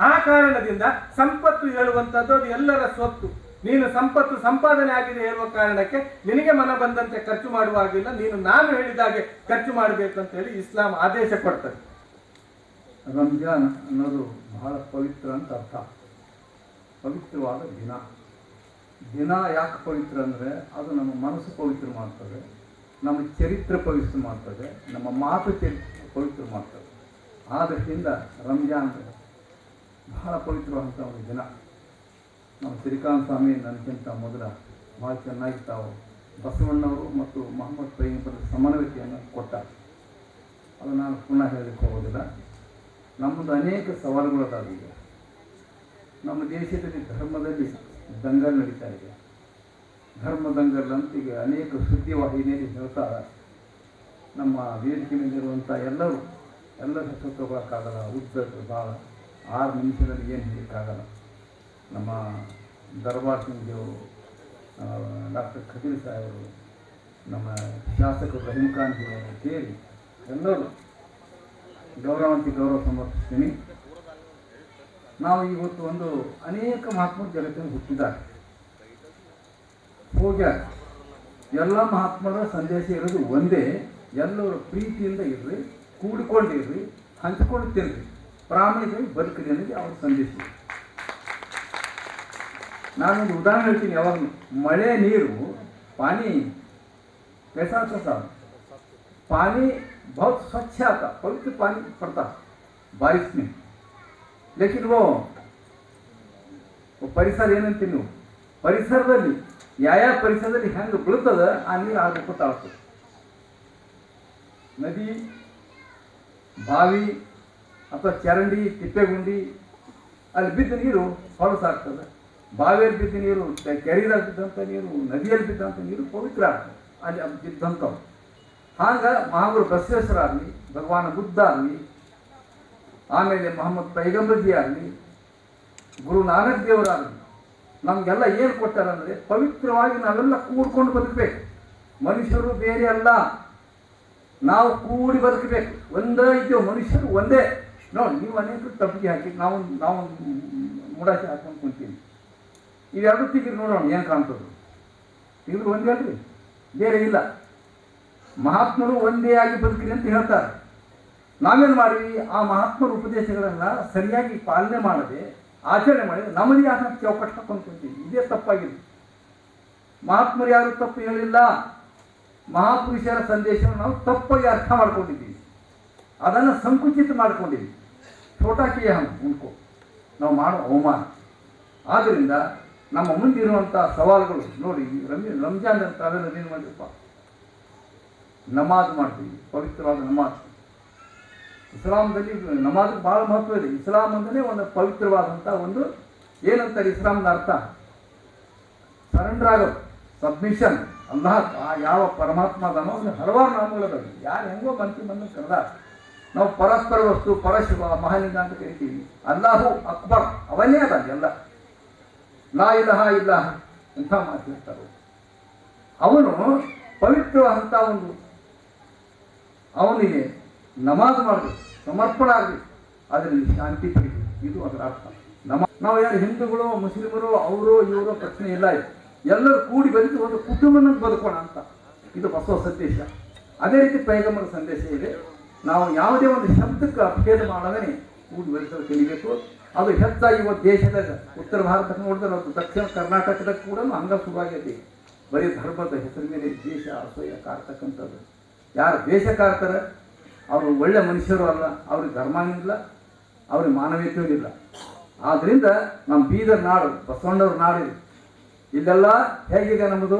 ಆ ಕಾರಣದಿಂದ ಸಂಪತ್ತು ಹೇಳುವಂಥದ್ದು ಅದು ಎಲ್ಲರ ಸ್ವತ್ತು. ನೀನು ಸಂಪತ್ತು ಸಂಪಾದನೆ ಆಗಿದೆ ಹೇಳುವ ಕಾರಣಕ್ಕೆ ನಿನಗೆ ಮನ ಬಂದಂತೆ ಖರ್ಚು ಮಾಡುವಾಗಿಲ್ಲ, ನೀನು ನಾನು ಹೇಳಿದಾಗೆ ಖರ್ಚು ಮಾಡಬೇಕು ಅಂತ ಹೇಳಿ ಇಸ್ಲಾಂ ಆದೇಶ ಕೊಡ್ತದೆ. ರಂಜಾನ್ ಅನ್ನೋದು ಬಹಳ ಪವಿತ್ರ ಅಂತ ಅರ್ಥ. ಪವಿತ್ರವಾದ ದಿನ. ದಿನ ಯಾಕೆ ಪವಿತ್ರ ಅಂದರೆ ಅದು ನಮ್ಮ ಮನಸ್ಸು ಪವಿತ್ರ ಮಾಡ್ತದೆ, ನಮ್ಮ ಚರಿತ್ರೆ ಪವಿತ್ರ ಮಾಡ್ತದೆ, ನಮ್ಮ ಮಾತು ಚರಿತ್ರೆ ಪವಿತ್ರ ಮಾಡ್ತದೆ. ಆ ದೃಷ್ಟಿಯಿಂದ ರಂಜಾನ್ ಬಹಳ ಪವಿತ್ರವಾದಂಥ ಒಂದು ದಿನ. ನಮ್ಮ ಶ್ರೀಕಾಂತ್ ಸ್ವಾಮಿ ನನಗಿಂತ ಮೊದಲ ಭಾಳ ಚೆನ್ನಾಗಿ ತಾವು ಬಸವಣ್ಣವರು ಮತ್ತು ಮೊಹಮ್ಮದ್ ಪೈಗಂಬರ್ ಸಮನ್ವಯತೆಯನ್ನು ಕೊಟ್ಟಾರ. ಅದು ನಾನು ಪುನಃ ಹೇಳಲಿಕ್ಕೆ ಹೋಗೋದಿಲ್ಲ. ನಮ್ಮದು ಅನೇಕ ಸವಾಲುಗಳದಾವ. ಈಗ ನಮ್ಮ ದೇಶದಲ್ಲಿ ಧರ್ಮದಲ್ಲಿ ದಂಗಲ್ ನಡೀತಾ ಇದೆ. ಧರ್ಮ ದಂಗಲ್ ಅಂತ ಈಗ ಅನೇಕ ಸುದ್ದಿವಾಹಿನಿಯಲ್ಲಿ ಹೇಳ್ತಾರೆ. ನಮ್ಮ ವೇದಿಕೆ ಮೇಲಿರುವಂಥ ಎಲ್ಲರೂ ಹೆಸರು ತಗೊಳಕ್ಕಾಗಲ್ಲ. ಉದ್ದದ್ದು ಭಾಳ 6 ನಿಮಿಷದಲ್ಲಿ ಏನು ಹೇಳಲಿಕ್ಕಾಗಲ್ಲ. ನಮ್ಮ ದರ್ಬಾರ್ ಸಿಂಗ್ ದೇವರು, ಡಾಕ್ಟರ್ ಖದೀರ್ ಸಾಹೇಬರು, ನಮ್ಮ ಶಾಸಕರು ರಹೀಮ್ ಖಾನ್ ಅವರು ಸೇರಿ ಎಲ್ಲರೂ ಗೌರವ ಸಮರ್ಪಿಸ್ತೀನಿ. ನಾವು ಇವತ್ತು ಒಂದು ಅನೇಕ ಮಹಾತ್ಮರು ಜಗತ್ತಿನ ಹುಟ್ಟಿದ್ದಾರೆ, ಹೋಗ್ಯಾರ. ಎಲ್ಲ ಮಹಾತ್ಮರ ಸಂದೇಶ ಇರೋದು ಒಂದೇ: ಎಲ್ಲರೂ ಪ್ರೀತಿಯಿಂದ ಇರ್ರಿ, ಕೂಡಿಕೊಂಡಿರ್ರಿ, ಹಂಚಿಕೊಂಡು ತಿನ್ರಿ, ಪ್ರಾಮಾಣಿಕವಾಗಿ ಬದುಕಿರಿ ಅನ್ನೋದು ಅವ್ರ ಸಂದೇಶ. ನಾನೊಂದು ಉದಾಹರಣೆ ಹೇಳ್ತೀನಿ. ಯಾವಾಗ ಮಳೆ ನೀರು ಪಾನಿ कैसा था, पानी बहुत स्वच्छ आता, पवित्र पानी पड़ता बारिश में, लेकिन वो ಪರಿಸರ ಏನಂತೀವಿ ನೀವು, ಪರಿಸರದಲ್ಲಿ ಯಾವ ಪರಿಸರದಲ್ಲಿ ಹೆಂಗೆ ಬೀಳ್ತದ ಆ ನೀರು ಆಗ ಗೊತ್ತಾಗ್ತದೆ. ನದಿ, ಬಾವಿ ಅಥವಾ ಚರಂಡಿ, ತಿಪ್ಪೆಗುಂಡಿ ಅಲ್ಲಿ ಬಿದ್ದ ನೀರು ಹೊಲಸಾಗ್ತದೆ. ಬಾವಿಯಲ್ಲಿ ಬಿದ್ದ ನೀರು, ಕೆರೆಯಲ್ಲಿ ಬಿದ್ದಂಥ ನೀರು, ನದಿಯಲ್ಲಿ ಬಿದ್ದಂಥ ನೀರು ಪವಿತ್ರ ಆಗ್ತದೆ ಅಲ್ಲಿ ಬಿದ್ದಂಥವು. ಹಾಗೆ ಮಹಾಗುರು ಬಸವೇಶ್ವರ ಆಗಲಿ, ಭಗವಾನ ಬುದ್ಧ ಆಗಲಿ, ಆಮೇಲೆ ಮೊಹಮ್ಮದ್ ಪೈಗಂಬರ್ಜಿ ಆಗಲಿ, ಗುರು ನಾನಕ್ ದೇವರಾಗಲಿ ನಮಗೆಲ್ಲ ಏನು ಕೊಟ್ಟಾರಂದರೆ ಪವಿತ್ರವಾಗಿ ನಾವೆಲ್ಲ ಕೂಡ್ಕೊಂಡು ಬದುಕಬೇಕು. ಮನುಷ್ಯರು ಬೇರೆ ಅಲ್ಲ, ನಾವು ಕೂಡಿ ಬದುಕಬೇಕು. ಒಂದೇ ಇದ್ದೇವೆ ಮನುಷ್ಯರು ಒಂದೇ. ನೋಡಿ, ನೀವು ಅನೇಕ ತಪ್ಪಿಗೆ ಹಾಕಿ ನಾವು ಮುಡಾಸಿ ಹಾಕೊಂಡು ಕುಂತೀವಿ. ಇವೆರಡು ತೆಗಿರಿ ನೋಡೋಣ ಏನು ಕಾಣ್ತದೆ. ತೆಗೆದ್ರು ಒಂದೇ ಅಲ್ರಿ, ಬೇರೆ ಇಲ್ಲ. ಮಹಾತ್ಮರು ಒಂದೇ ಆಗಿ ಬದುಕಿರಿ ಅಂತ ಹೇಳ್ತಾರೆ. ನಾವೇನು ಮಾಡಿವಿ, ಆ ಮಹಾತ್ಮರ ಉಪದೇಶಗಳನ್ನು ಸರಿಯಾಗಿ ಪಾಲನೆ ಮಾಡದೆ, ಆಚರಣೆ ಮಾಡಿದ್ರೆ ನಮ್ಮದೇ ಆದ ಚೌಕಟ್ಟು ಹಾಕೊಂಡು ಕುಂತೀವಿ. ಇದೇ ತಪ್ಪಾಗಿದೆ. ಮಹಾತ್ಮರು ಯಾರು ತಪ್ಪು ಹೇಳಿಲ್ಲ. ಮಹಾಪುರುಷರ ಸಂದೇಶವನ್ನು ನಾವು ತಪ್ಪಾಗಿ ಅರ್ಥ ಮಾಡ್ಕೊಂಡಿದ್ದೀವಿ, ಅದನ್ನು ಸಂಕುಚಿತ ಮಾಡ್ಕೊಂಡಿದ್ದೀವಿ. ಛೋಟಾಕಿಯ ಉಣ್ಕೋ ನಾವು ಮಾಡೋ ಅವಮಾನ. ಆದ್ದರಿಂದ ನಮ್ಮ ಮುಂದಿರುವಂಥ ಸವಾಲುಗಳು ನೋಡಿ. ರಂಜಾನ್ ಅಂತ ಅವೆಲ್ಲ ಏನು ಮಾಡಿರಪ್ಪ, ನಮಾಜ್ ಮಾಡ್ತೀವಿ, ಪವಿತ್ರವಾದ ನಮಾಜ್. ಇಸ್ಲಾಂದಲ್ಲಿ ನಮಾಜ್ ಭಾಳ ಮಹತ್ವ ಇದೆ. ಇಸ್ಲಾಂ ಅಂದರೆ ಒಂದು ಪವಿತ್ರವಾದಂಥ ಒಂದು ಏನಂತಾರೆ ಇಸ್ಲಾಂನ ಅರ್ಥ, ಸರೆಂಡರ್ ಆಗೋದು, ಸಬ್ಮಿಷನ್. ಅಲ್ಲಾಹ್ ಯಾವ ಪರಮಾತ್ಮ ಅದನ್ನೋ ಒಂದು ಹಲವಾರು ನಾಮಗಳದಾವೆ. ಯಾರು ಹೆಂಗೋ ಮಂದಿ ಕರೆದ ನಾವು ಪರಸ್ಪರ ವಸ್ತು, ಪರಶಿವ, ಮಹಾಲಿಂಗ ಅಂತ ಕರಿತೀವಿ. ಅಲ್ಲಾಹು ಅಕ್ಬರ್ ಅವನೇ ಅದ ಎಲ್ಲ. ಲಾ ಇಲಾಹ ಇಲ್ಲಾಹ ಅಂತ ಮಾತಾಡ್ತಾರೆ. ಅವನು ಪವಿತ್ರವಾದಂಥ ಒಂದು, ಅವನಿಗೆ ನಮಾಜ್ ಮಾಡಬೇಕು, ಸಮರ್ಪಣೆ ಆಗಬೇಕು, ಅದರಲ್ಲಿ ಶಾಂತಿ ಪಡಿಬೇಕು. ಇದು ಅದರ ಅರ್ಥ. ನಾವು ಯಾರು ಹಿಂದೂಗಳು, ಮುಸ್ಲಿಮರು, ಅವರು ಇವರು ಪ್ರಶ್ನೆ ಇಲ್ಲ. ಎಲ್ಲರೂ ಕೂಡಿ ಬದುಕಿ ಒಂದು ಕುಟುಂಬನ ಬದುಕೋಣ ಅಂತ ಇದು ಬಸವ ಸಂದೇಶ. ಅದೇ ರೀತಿ ಪೈಗಂಬರ ಸಂದೇಶ ಇದೆ. ನಾವು ಯಾವುದೇ ಒಂದು ಶಬ್ದಕ್ಕೆ ಅಪೇದ ಮಾಡದೇ ಕೂಡಿ ಬದುಕಲು ಕಲಿಬೇಕು. ಅದು ಹೆಚ್ಚಾಗಿ ಇವತ್ತು ದೇಶದಾಗ ಉತ್ತರ ಭಾರತಕ್ಕೆ ನೋಡಿದ್ರೆ ಅದು ದಕ್ಷಿಣ ಕರ್ನಾಟಕದಾಗ ಕೂಡ ಹಂಗ ಶುರುವಾಗೈತಿ. ಬರೀ ಧರ್ಮದ ಹೆಸರು ಮೇಲೆ ದೇಶ ಅಸೂಯ ಕಾಡ್ತಕ್ಕಂಥದ್ದು. ಯಾರು ದೇಶ ಕಾಡ್ತಾರೆ ಅವರು ಒಳ್ಳೆ ಮನುಷ್ಯರು ಅಲ್ಲ, ಅವ್ರಿಗೆ ಧರ್ಮನೂ ಇಲ್ಲ, ಅವ್ರಿಗೆ ಮಾನವೀಯತೆಯೂ ಇಲ್ಲ. ಆದ್ದರಿಂದ ನಮ್ಮ ಬೀದರ್ ನಾಡು ಬಸವಣ್ಣವ್ರ ನಾಡಿದೆ. ಇಲ್ಲೆಲ್ಲ ಹೇಗಿದೆ ನಮ್ಮದು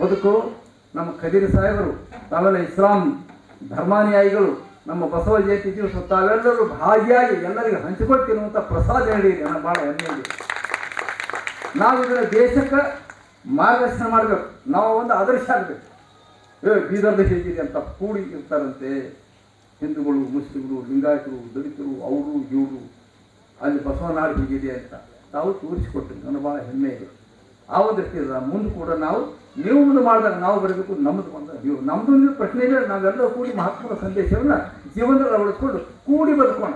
ಬದುಕು. ನಮ್ಮ ಖದೀರ್ ಸಾಹೇಬರು, ತಾವೆಲ್ಲ ಇಸ್ಲಾಂ ಧರ್ಮಾನುಯಾಯಿಗಳು, ನಮ್ಮ ಬಸವ ಜಯಂತಿ ದಿವಸ ತಾವೆಲ್ಲರೂ ಭಾಗಿಯಾಗಿ ಎಲ್ಲರಿಗೆ ಹಂಚಿಕೊಳ್ತಿರುವಂಥ ಪ್ರಸಾದ ಹೇಳಿದೆ. ನಾನು ಭಾಳ ಹೆಮ್ಮೆ ಇದೆ. ನಾವು ಇದರ ದೇಶಕ್ಕೆ ಮಾರ್ಗದರ್ಶನ ಮಾಡಬೇಕು. ನಾವು ಒಂದು ಆದರ್ಶ ಆಗಬೇಕು. ಬೀದರ್ದ ಹೇಗಿದೆ ಅಂತ ಕೂಡಿ ಇರ್ತಾರಂತೆ ಹಿಂದೂಗಳು, ಮುಸ್ಲಿಮರು, ಲಿಂಗಾಯತರು, ದಲಿತರು, ಅವರು ಇವರು. ಅಲ್ಲಿ ಬಸವನಾಡು ಹೀಗಿದೆ ಅಂತ ನಾವು ತೋರಿಸಿಕೊಟ್ರಿ. ನನಗೆ ಭಾಳ ಹೆಮ್ಮೆ ಇದೆ. ಆ ಒಂದು ದೃಷ್ಟಿಯಿಂದ ಮುಂದೆ ಕೂಡ ನೀವು ಮುಂದೆ ಮಾಡಿದಾಗ ನಾವು ಬರಬೇಕು, ನಮ್ಮದು ಬಂದಾಗ ನೀವು. ನಮ್ಮದು ಪ್ರಶ್ನೆ ಇದೆ. ನಾವೆಲ್ಲರೂ ಕೂಡಿ ಮಹಾತ್ಮರ ಸಂದೇಶವನ್ನು ಜೀವನದಲ್ಲಿ ಅಳವಡಿಸ್ಕೊಂಡು ಕೂಡಿ ಬದುಕೋಣ,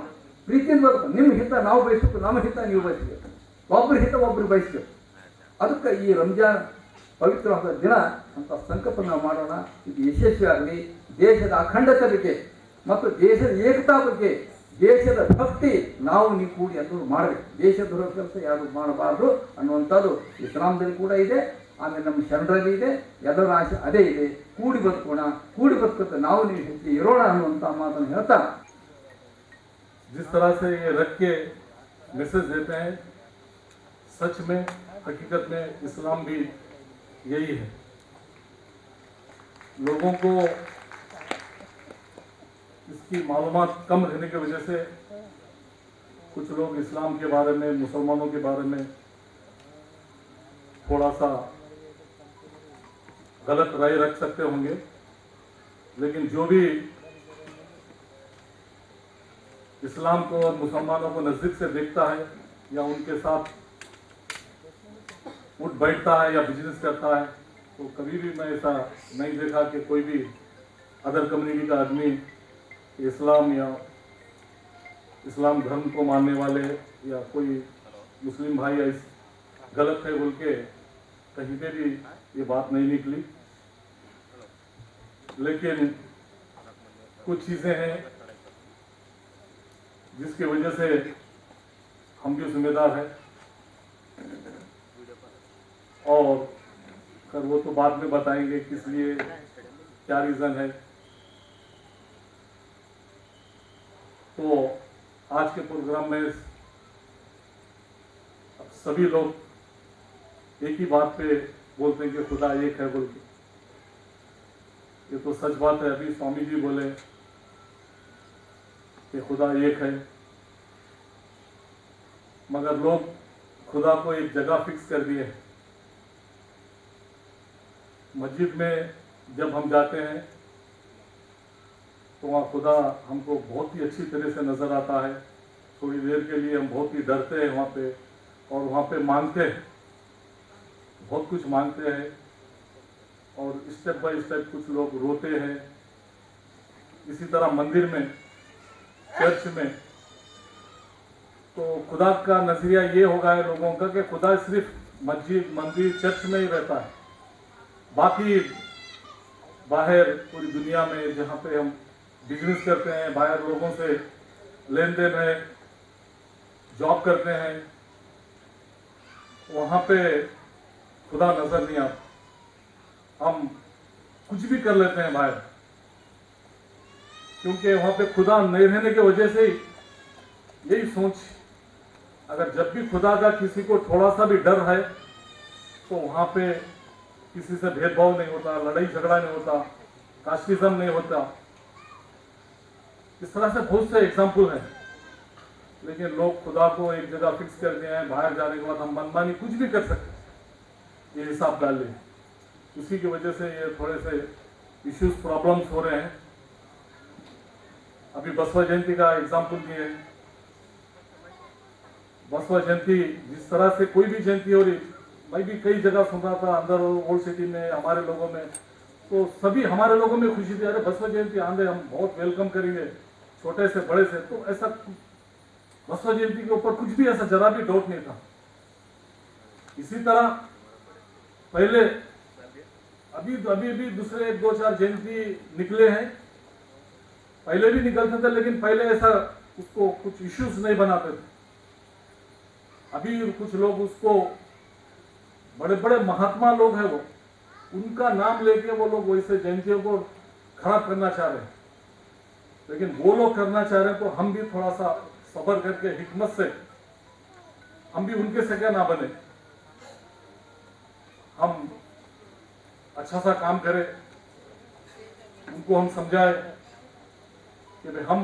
ಪ್ರೀತಿಯಿಂದ ಬದುಕೋಣ. ನಿಮ್ಮ ಹಿತ ನಾವು ಬಯಸಬೇಕು, ನಮ್ಮ ಹಿತ ನೀವು ಬಯಸಬೇಕು, ಒಬ್ಬರ ಹಿತ ಒಬ್ಬರು ಬಯಸಬೇಕು. ಅದಕ್ಕೆ ಈ ರಂಜಾನ್ ಪವಿತ್ರವಾದ ದಿನ ಅಂತ ಸಂಕಲ್ಪ ನಾವು ಮಾಡೋಣ. ಇದು ಯಶಸ್ವಿ ಆಗಲಿ. ದೇಶದ ಅಖಂಡತೆ ಬಗ್ಗೆ ಮತ್ತು ದೇಶದ ಏಕತಾ ಬಗ್ಗೆ, ದೇಶದ ಭಕ್ತಿ ನೀವು ಕೂಡಿ ಎಲ್ಲರೂ ಮಾಡಬೇಕು. ದೇಶದ ಕೆಲಸ ಯಾರು ಮಾಡಬಾರ್ದು ಅನ್ನುವಂಥದ್ದು ಇಸ್ಲಾಂದಲ್ಲಿ ಕೂಡ ಇದೆ, ಆಮೇಲೆ ನಮ್ಮ ಶರಣರಲ್ಲಿ ಇದೆ, ಎಲ್ಲರ ಆಸೆ ಅದೇ ಇದೆ. ಕೂಡಿ ಬದುಕೋಣ, ಕೂಡಿ ಬದುಕುತ್ತೆ ನಾವು ನೀವು ಹೆಚ್ಚು ಇರೋಣ ಅನ್ನುವಂಥ ಮಾತನ್ನು ಹೇಳ್ತಾ, जिस तरह से ये रख के मैसेज देते हैं, सच में हकीकत में इस्लाम भी यही है। लोगों को इसकी मालूमात कम रहने की वजह से कुछ लोग इस्लाम के बारे में, मुसलमानों के बारे में थोड़ा सा गलत राय रख सकते होंगे, लेकिन जो भी इस्लाम को और मुसलमानों को नज़दीक से देखता है या उनके साथ उठ बैठता है या बिजनेस करता है, तो कभी भी मैं ऐसा नहीं देखा कि कोई भी अदर कम्युनिटी का आदमी इस्लाम या इस्लाम धर्म को मानने वाले या कोई मुस्लिम भाई या गलत है बोल के कहीं पे भी ये बात नहीं निकली। लेकिन कुछ चीज़ें हैं जिसकी वजह से हम भी जिम्मेदार हैं, और कर वो तो बाद में बताएंगे किस लिए, क्या रीज़न है। तो आज के प्रोग्राम में सभी लोग एक ही बात पे बोलते हैं कि खुदा एक है बोल के। ये तो सच बात है। अभी स्वामी जी बोले कि खुदा एक है, मगर लोग खुदा को एक जगह फिक्स कर दिए हैं। मस्जिद में जब हम जाते हैं तो वहाँ खुदा हमको बहुत ही अच्छी तरह से नज़र आता है। थोड़ी देर के लिए हम बहुत ही डरते हैं वहाँ पे, और वहाँ पे मांगते हैं, बहुत कुछ मांगते हैं, और स्टेप बाय स्टेप कुछ लोग रोते हैं। इसी तरह मंदिर में, चर्च में, तो खुदा का नजरिया ये होगा है लोगों का कि खुदा सिर्फ मस्जिद, मंदिर, चर्च में ही रहता है। बाकी बाहर पूरी दुनिया में जहाँ पे हम बिजनेस करते हैं, बाहर लोगों से लेन देन है, जॉब करते हैं, वहाँ पे खुदा नजर नहीं आता। हम कुछ भी कर लेते हैं बाहर, क्योंकि वहाँ पे खुदा नहीं रहने की वजह से ही यही सोच, अगर जब भी खुदा का किसी को थोड़ा सा भी डर है तो वहाँ पे किसी से भेदभाव नहीं होता, लड़ाई झगड़ा नहीं होता, कास्टिज्म नहीं होता। इस तरह से बहुत से एग्जाम्पल हैं। लेकिन लोग खुदा को एक जगह फिक्स कर दिए हैं, बाहर जाने के बाद हम मनमानी कुछ भी कर सकते, ये हिसाब डाल लें। उसी की वजह से ये थोड़े से इश्यूज, प्रॉब्लम्स हो रहे हैं। अभी बसवा जयंती का एग्जाम्पल दिए। बसवा जयंती जिस तरह से कोई भी जयंती हो रही, मैं भी कई जगह सुन रहा था, अंदर ओल्ड सिटी में, हमारे लोगों में, तो सभी हमारे लोगों में खुशी थी, अरे बसवा जयंती आंदे, हम बहुत वेलकम करेंगे, छोटे से बड़े से। तो ऐसा बसवा जयंती के ऊपर कुछ भी ऐसा जरा भी डाउट नहीं था। इसी तरह पहले अभी दूसरे 1-2-4 जयंती निकले हैं, पहले भी निकलते थे, लेकिन पहले ऐसा उसको कुछ इश्यूज नहीं बनाते थे। अभी कुछ लोग उसको, बड़े बड़े महात्मा लोग हैं, वो उनका नाम लेके वो लोग वैसे जयंतियों को खराब करना चाह रहे हैं। लेकिन वो लोग करना चाह रहे हैं तो हम भी थोड़ा सा सब्र करके, हिकमत से, हम भी उनके से क्या ना बने, हम अच्छा सा काम करें, उनको हम समझाए कि भाई हम,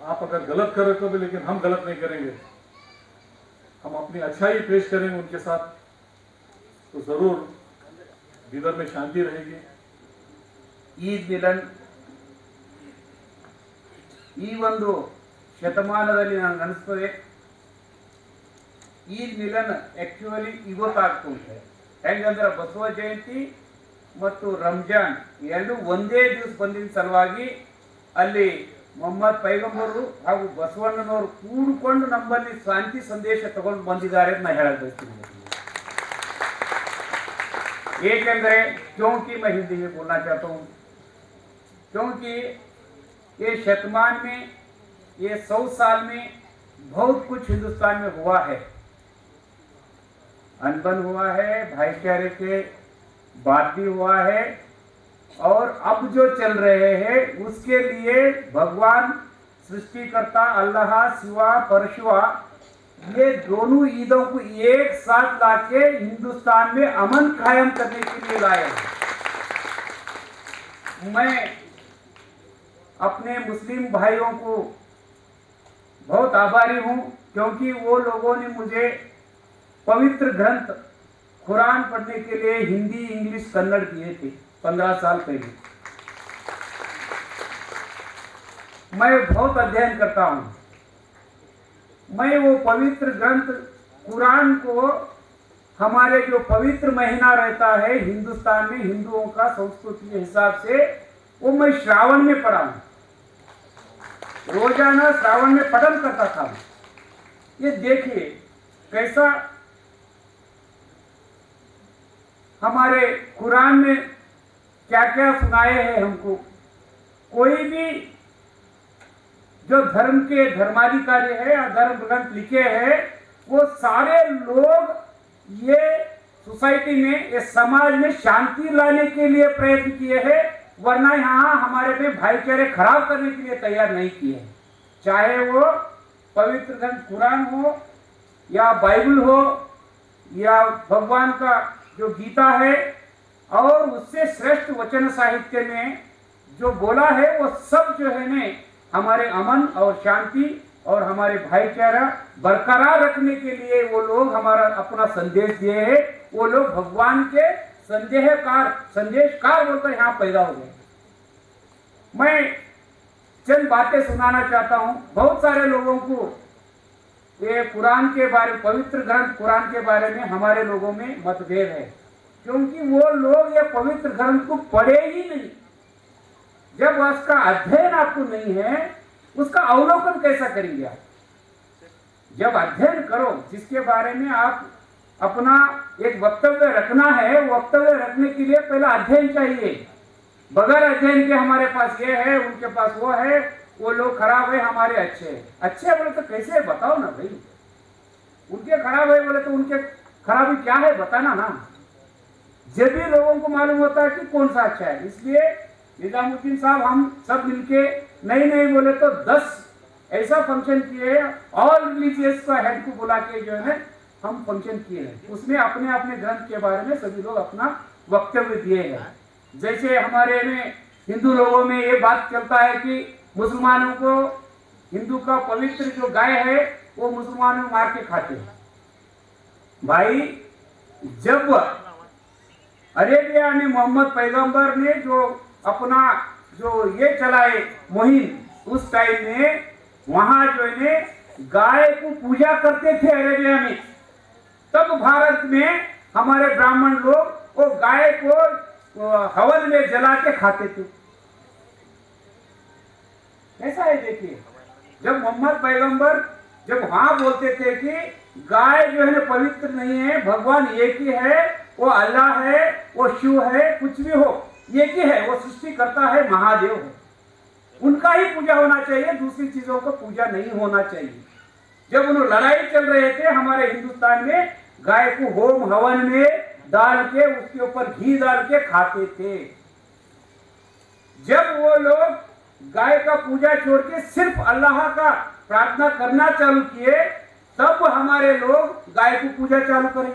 आप अगर गलत करें तो भी, लेकिन हम गलत नहीं करेंगे, हम अपनी अच्छाई पेश करेंगे उनके साथ, तो जरूर बीदर में शांति रहेगी। ಈದ್ ಮಿಲನ್ ಈ ಒಂದು ಶತಮಾನದಲ್ಲಿ ನನಗೆ ಅನಿಸ್ತದೆ, ಈದ್ ಮಿಲನ್ ಆಕ್ಚುಲಿ ಇವತ್ತಾಗ್ತು ಅಂತ. ಹೆಂಗಂದ್ರೆ ಬಸವ ಜಯಂತಿ ಮತ್ತು ರಂಜಾನ್ ಎರಡು ಒಂದೇ ದಿವಸ ಬಂದಿದ್ದ ಸಲುವಾಗಿ ಅಲ್ಲಿ ಮೊಹಮ್ಮದ್ ಪೈಗಂಬರು ಹಾಗೂ ಬಸವಣ್ಣನವರು ಕೂಡಿಕೊಂಡು ನಮ್ಮಲ್ಲಿ ಶಾಂತಿ ಸಂದೇಶ ತಗೊಂಡು ಬಂದಿದ್ದಾರೆ ಅಂತ ನಾನು ಹೇಳಕ್ ಬಯಸ್ತೀನಿ। ಏಕೆಂದರೆ क्योंकि मैं हिंदी में बोलना चाहता हूँ, क्योंकि ये शतमान में, ये 100 साल में बहुत कुछ हिंदुस्तान में हुआ है, अनबन हुआ है, भाईचारे के बात भी हुआ है, और अब जो चल रहे हैं उसके लिए भगवान सृष्टिकर्ता अल्लाह शिवा परशुआ ये दोनों ईदों को एक साथ लाके हिंदुस्तान में अमन कायम करने के लिए लाए हैं। मैं अपने मुस्लिम भाइयों को बहुत आभारी हूं, क्योंकि वो लोगों ने मुझे पवित्र ग्रंथ कुरान पढ़ने के लिए हिंदी, इंग्लिश, कन्नड़ दिए थे 15 साल पहले। मैं बहुत अध्ययन करता हूं। मैं वो पवित्र ग्रंथ कुरान को हमारे जो पवित्र महीना रहता है हिंदुस्तान में हिंदुओं का संस्कृति के हिसाब से, वो मैं श्रावण में पढ़ा हूं। रोजाना श्रावण में पठन करता था। ये देखिए कैसा हमारे कुरान में क्या क्या सुनाए हैं हमको। कोई भी जो धर्म के धर्माधिकारी है या धर्म ग्रंथ लिखे हैं, वो सारे लोग ये सोसाइटी में, ये समाज में शांति लाने के लिए प्रयत्न किए हैं, वरना यहाँ हमारे पे भाईचारे खराब करने के लिए तैयार नहीं किए हैं। चाहे वो पवित्र ग्रंथ कुरान हो या बाइबल हो या भगवान का जो गीता है, और उससे श्रेष्ठ वचन साहित्य में जो बोला है वो सब जो है ने हमारे अमन और शांति और हमारे भाईचारा बरकरार रखने के लिए वो लोग हमारा अपना संदेश दिए हैं। वो लोग भगवान के संदेशकार बोलकर यहाँ पैदा हो गए। मैं चंद बातें सुनाना चाहता हूँ। बहुत सारे लोगों को ये कुरान के बारे, पवित्र ग्रंथ कुरान के बारे में हमारे लोगों में मतभेद है, क्योंकि वो लोग ये पवित्र ग्रंथ को पढ़े ही नहीं। जब उसका अध्ययन आपको नहीं है, उसका अवलोकन कैसा करेंगे आप? जब अध्ययन करो, जिसके बारे में आप अपना एक वक्तव्य रखना है, वक्तव्य रखने के लिए पहला अध्ययन चाहिए। बगैर अध्ययन के हमारे पास ये है, उनके पास वो है, वो लोग खराब है, हमारे अच्छे हैं। अच्छे बोले तो कैसे है बताओ ना भाई। उनके खराब है बोले तो उनके खराबी क्या है बताना ना। जब भी लोगों को मालूम होता है कि कौन सा अच्छा है। इसलिए निजामुद्दीन साहब हम सब मिलके नहीं बोले तो 10 ऐसा फंक्शन किए, ऑल रिलीजियस का हेड को बुला के जो है हम फंक्शन किए हैं। उसमें अपने अपने ग्रंथ के बारे में सभी लोग अपना वक्तव्य दिए हैं। जैसे हमारे में हिंदू लोगों में ये बात चलता है कि मुसलमानों को हिंदू का पवित्र जो गाय है वो मुसलमानों मार के खाते हैं। भाई, जब अरेबिया में मोहम्मद पैगंबर ने जो अपना जो ये चलाए मुहिम, उस टाइम में वहां जो है गाय को पूजा करते थे अरेबिया में। तब भारत में हमारे ब्राह्मण लोग वो गाय को हवन में जला के खाते थे। ऐसा है देखिए, जब मोहम्मद पैगंबर जब वहां बोलते थे कि गाय जो है ना पवित्र नहीं है, भगवान एक ही है, वो अल्लाह है, वो शिव है, कुछ भी हो एक ही है, वो सृष्टि करता है, महादेव है, उनका ही पूजा होना चाहिए, दूसरी चीजों का पूजा नहीं होना चाहिए। जब उन्होंने लड़ाई चल रहे थे हमारे हिंदुस्तान में, गाय को होम हवन में डाल के उसके ऊपर घी डाल के खाते थे। जब वो लोग गाय का पूजा छोड़ के सिर्फ अल्लाह का प्रार्थना करना चालू किए, तब हमारे लोग गाय को पूजा चालू करें।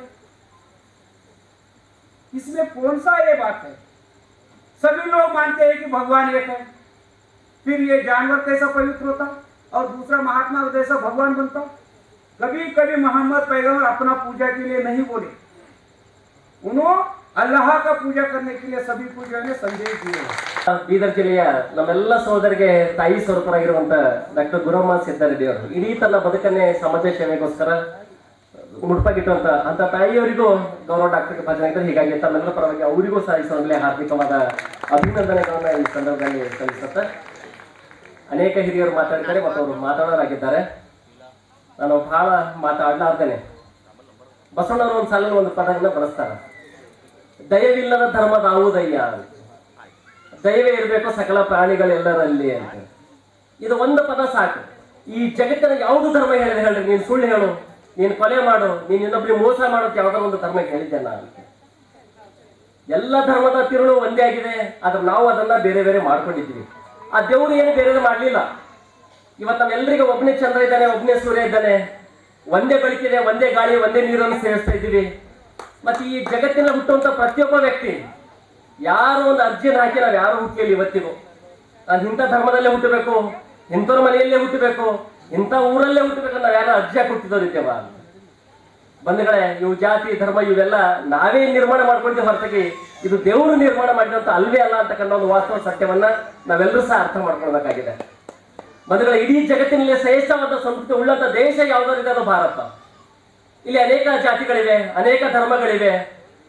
इसमें कौन सा ये बात है? सभी लोग मानते हैं कि भगवान एक है, फिर ये जानवर कैसा पवित्र होता और दूसरा महात्मा जैसा भगवान बनता? कभी कभी मोहम्मद पैगंबर अपना पूजा के लिए नहीं बोले, उन्होंने अल्लाह का पूजा करने के लिए सभी को जो है संदेश दिए। ಬೀದರ್ ಜಿಲ್ಲೆಯ ನಮ್ಮೆಲ್ಲ ಸಹೋದರಿಗೆ ತಾಯಿ ಸ್ವರೂಪರಾಗಿರುವಂತ ಡಾಕ್ಟರ್ ಗುರಮ್ಮ ಸಿದ್ದಾರೆಡ್ಡಿ ಅವರು ಇಡೀ ತನ್ನ ಬದುಕನ್ನೇ ಸಮಾಜ ಸೇವೆಗೋಸ್ಕರ ಮುಡುಪಾಗಿಟ್ಟುವಂತ ಅಂತ ತಾಯಿಯವರಿಗೂ ಗೌರವ ಡಾಕ್ಟರ್ಗೆ ಭಾಜನ. ಹೀಗಾಗಿ ತಮ್ಮೆಲ್ಲರ ಪರವಾಗಿ ಅವರಿಗೂ ಸಹ ಈ ಸಂದರ್ಭದಲ್ಲಿ ಹಾರ್ದಿಕವಾದ ಅಭಿನಂದನೆಗಳನ್ನ ಈ ಸಂದರ್ಭದಲ್ಲಿ ಸಲ್ಲಿಸುತ್ತೆ. ಅನೇಕ ಹಿರಿಯರು ಮಾತಾಡ್ತಾರೆ ಮತ್ತು ಅವರು ಮಾತಾಡೋರಾಗಿದ್ದಾರೆ. ನಾನು ಬಹಳ ಮಾತಾಡಲಾರ್ದೇನೆ ಬಸವಣ್ಣವರು ಒಂದು ಸಾಲ ಒಂದು ಪದಗಳನ್ನ ಬಳಸ್ತಾರೆ, ದಯವಿಲ್ಲದ ಧರ್ಮದಾವುದಯ್ಯ ಅಂತ. ದಯವೇ ಇರಬೇಕು ಸಕಲ ಪ್ರಾಣಿಗಳೆಲ್ಲರಲ್ಲಿ ಅಂತ. ಇದು ಒಂದು ಪದ ಸಾಕು. ಈ ಜಗತ್ತಿನ ಯಾವುದು ಧರ್ಮ ಹೇಳಿದೆ ಹೇಳ್ರಿ? ನೀನು ಸುಳ್ಳು ಹೇಳು, ನೀನು ಕೊಲೆ ಮಾಡು, ನೀನು ಇನ್ನೊಬ್ಬರಿಗೆ ಮೋಸ ಮಾಡೋಕೆ ಯಾವ್ದಾರ ಒಂದು ಧರ್ಮ ಹೇಳಿದ್ದೆ ನಾನು. ಎಲ್ಲ ಧರ್ಮದ ತಿರುಳು ಒಂದೇ ಆಗಿದೆ, ಆದ್ರೆ ನಾವು ಅದನ್ನ ಬೇರೆ ಬೇರೆ ಮಾಡ್ಕೊಂಡಿದ್ದೀವಿ. ಆ ದೇವರು ಏನು ಬೇರೆ ಮಾಡಲಿಲ್ಲ. ಇವತ್ತು ನಮ್ಮೆಲ್ಲರಿಗೂ ಒಬ್ಬನೇ ಚಂದ್ರ ಇದ್ದಾನೆ, ಒಬ್ಬನೇ ಸೂರ್ಯ ಇದ್ದಾನೆ, ಒಂದೇ ಬೆಳಕಿದೆ, ಒಂದೇ ಗಾಳಿ, ಒಂದೇ ನೀರನ್ನು ಸೇವಿಸ್ತಾ ಇದ್ದೀವಿ. ಮತ್ತೆ ಈ ಜಗತ್ತಿನ ಹುಟ್ಟುವಂತ ಪ್ರತಿಯೊಬ್ಬ ವ್ಯಕ್ತಿ ಯಾರು ಒಂದು ಅರ್ಜಿಯನ್ನು ಹಾಕಿ ನಾವು ಯಾರು ಹುಟ್ಟಲಿಲ್ಲ ಇವತ್ತಿಗೂ. ನಾನು ಇಂಥ ಧರ್ಮದಲ್ಲೇ ಹುಟ್ಟಬೇಕು, ಇಂಥವ್ರ ಮನೆಯಲ್ಲೇ ಹುಟ್ಟಬೇಕು, ಇಂಥ ಊರಲ್ಲೇ ಹುಟ್ಟಬೇಕು, ನಾವು ಯಾರು ಅರ್ಜಿ ಹಾಕಿ ಹುಟ್ಟಿದವರಿದ್ದೇವ? ಬಂಧುಗಳೇ, ಇವು ಜಾತಿ ಧರ್ಮ ಇವೆಲ್ಲ ನಾವೇ ನಿರ್ಮಾಣ ಮಾಡ್ಕೊಂಡಿದ್ದೇವೆ ಹೊರತಾಗಿ ಇದು ದೇವರು ನಿರ್ಮಾಣ ಮಾಡಿದಂತ ಅಲ್ವೇ ಅಲ್ಲ ಅಂತಕ್ಕಂಥ ಒಂದು ವಾಸ್ತವ ಸತ್ಯವನ್ನ ನಾವೆಲ್ಲರೂ ಸಹ ಅರ್ಥ ಮಾಡ್ಕೊಳ್ಬೇಕಾಗಿದೆ. ಬಂಧುಗಳೇ, ಇಡೀ ಜಗತ್ತಿನಲ್ಲಿ ಶ್ರೇಷ್ಠವಾದ ಸಂಸ್ಕೃತಿ ಉಳ್ಳಂತ ದೇಶ ಯಾವುದಾರಿದೆ ಅದು ಭಾರತ. ಇಲ್ಲಿ ಅನೇಕ ಜಾತಿಗಳಿವೆ, ಅನೇಕ ಧರ್ಮಗಳಿವೆ.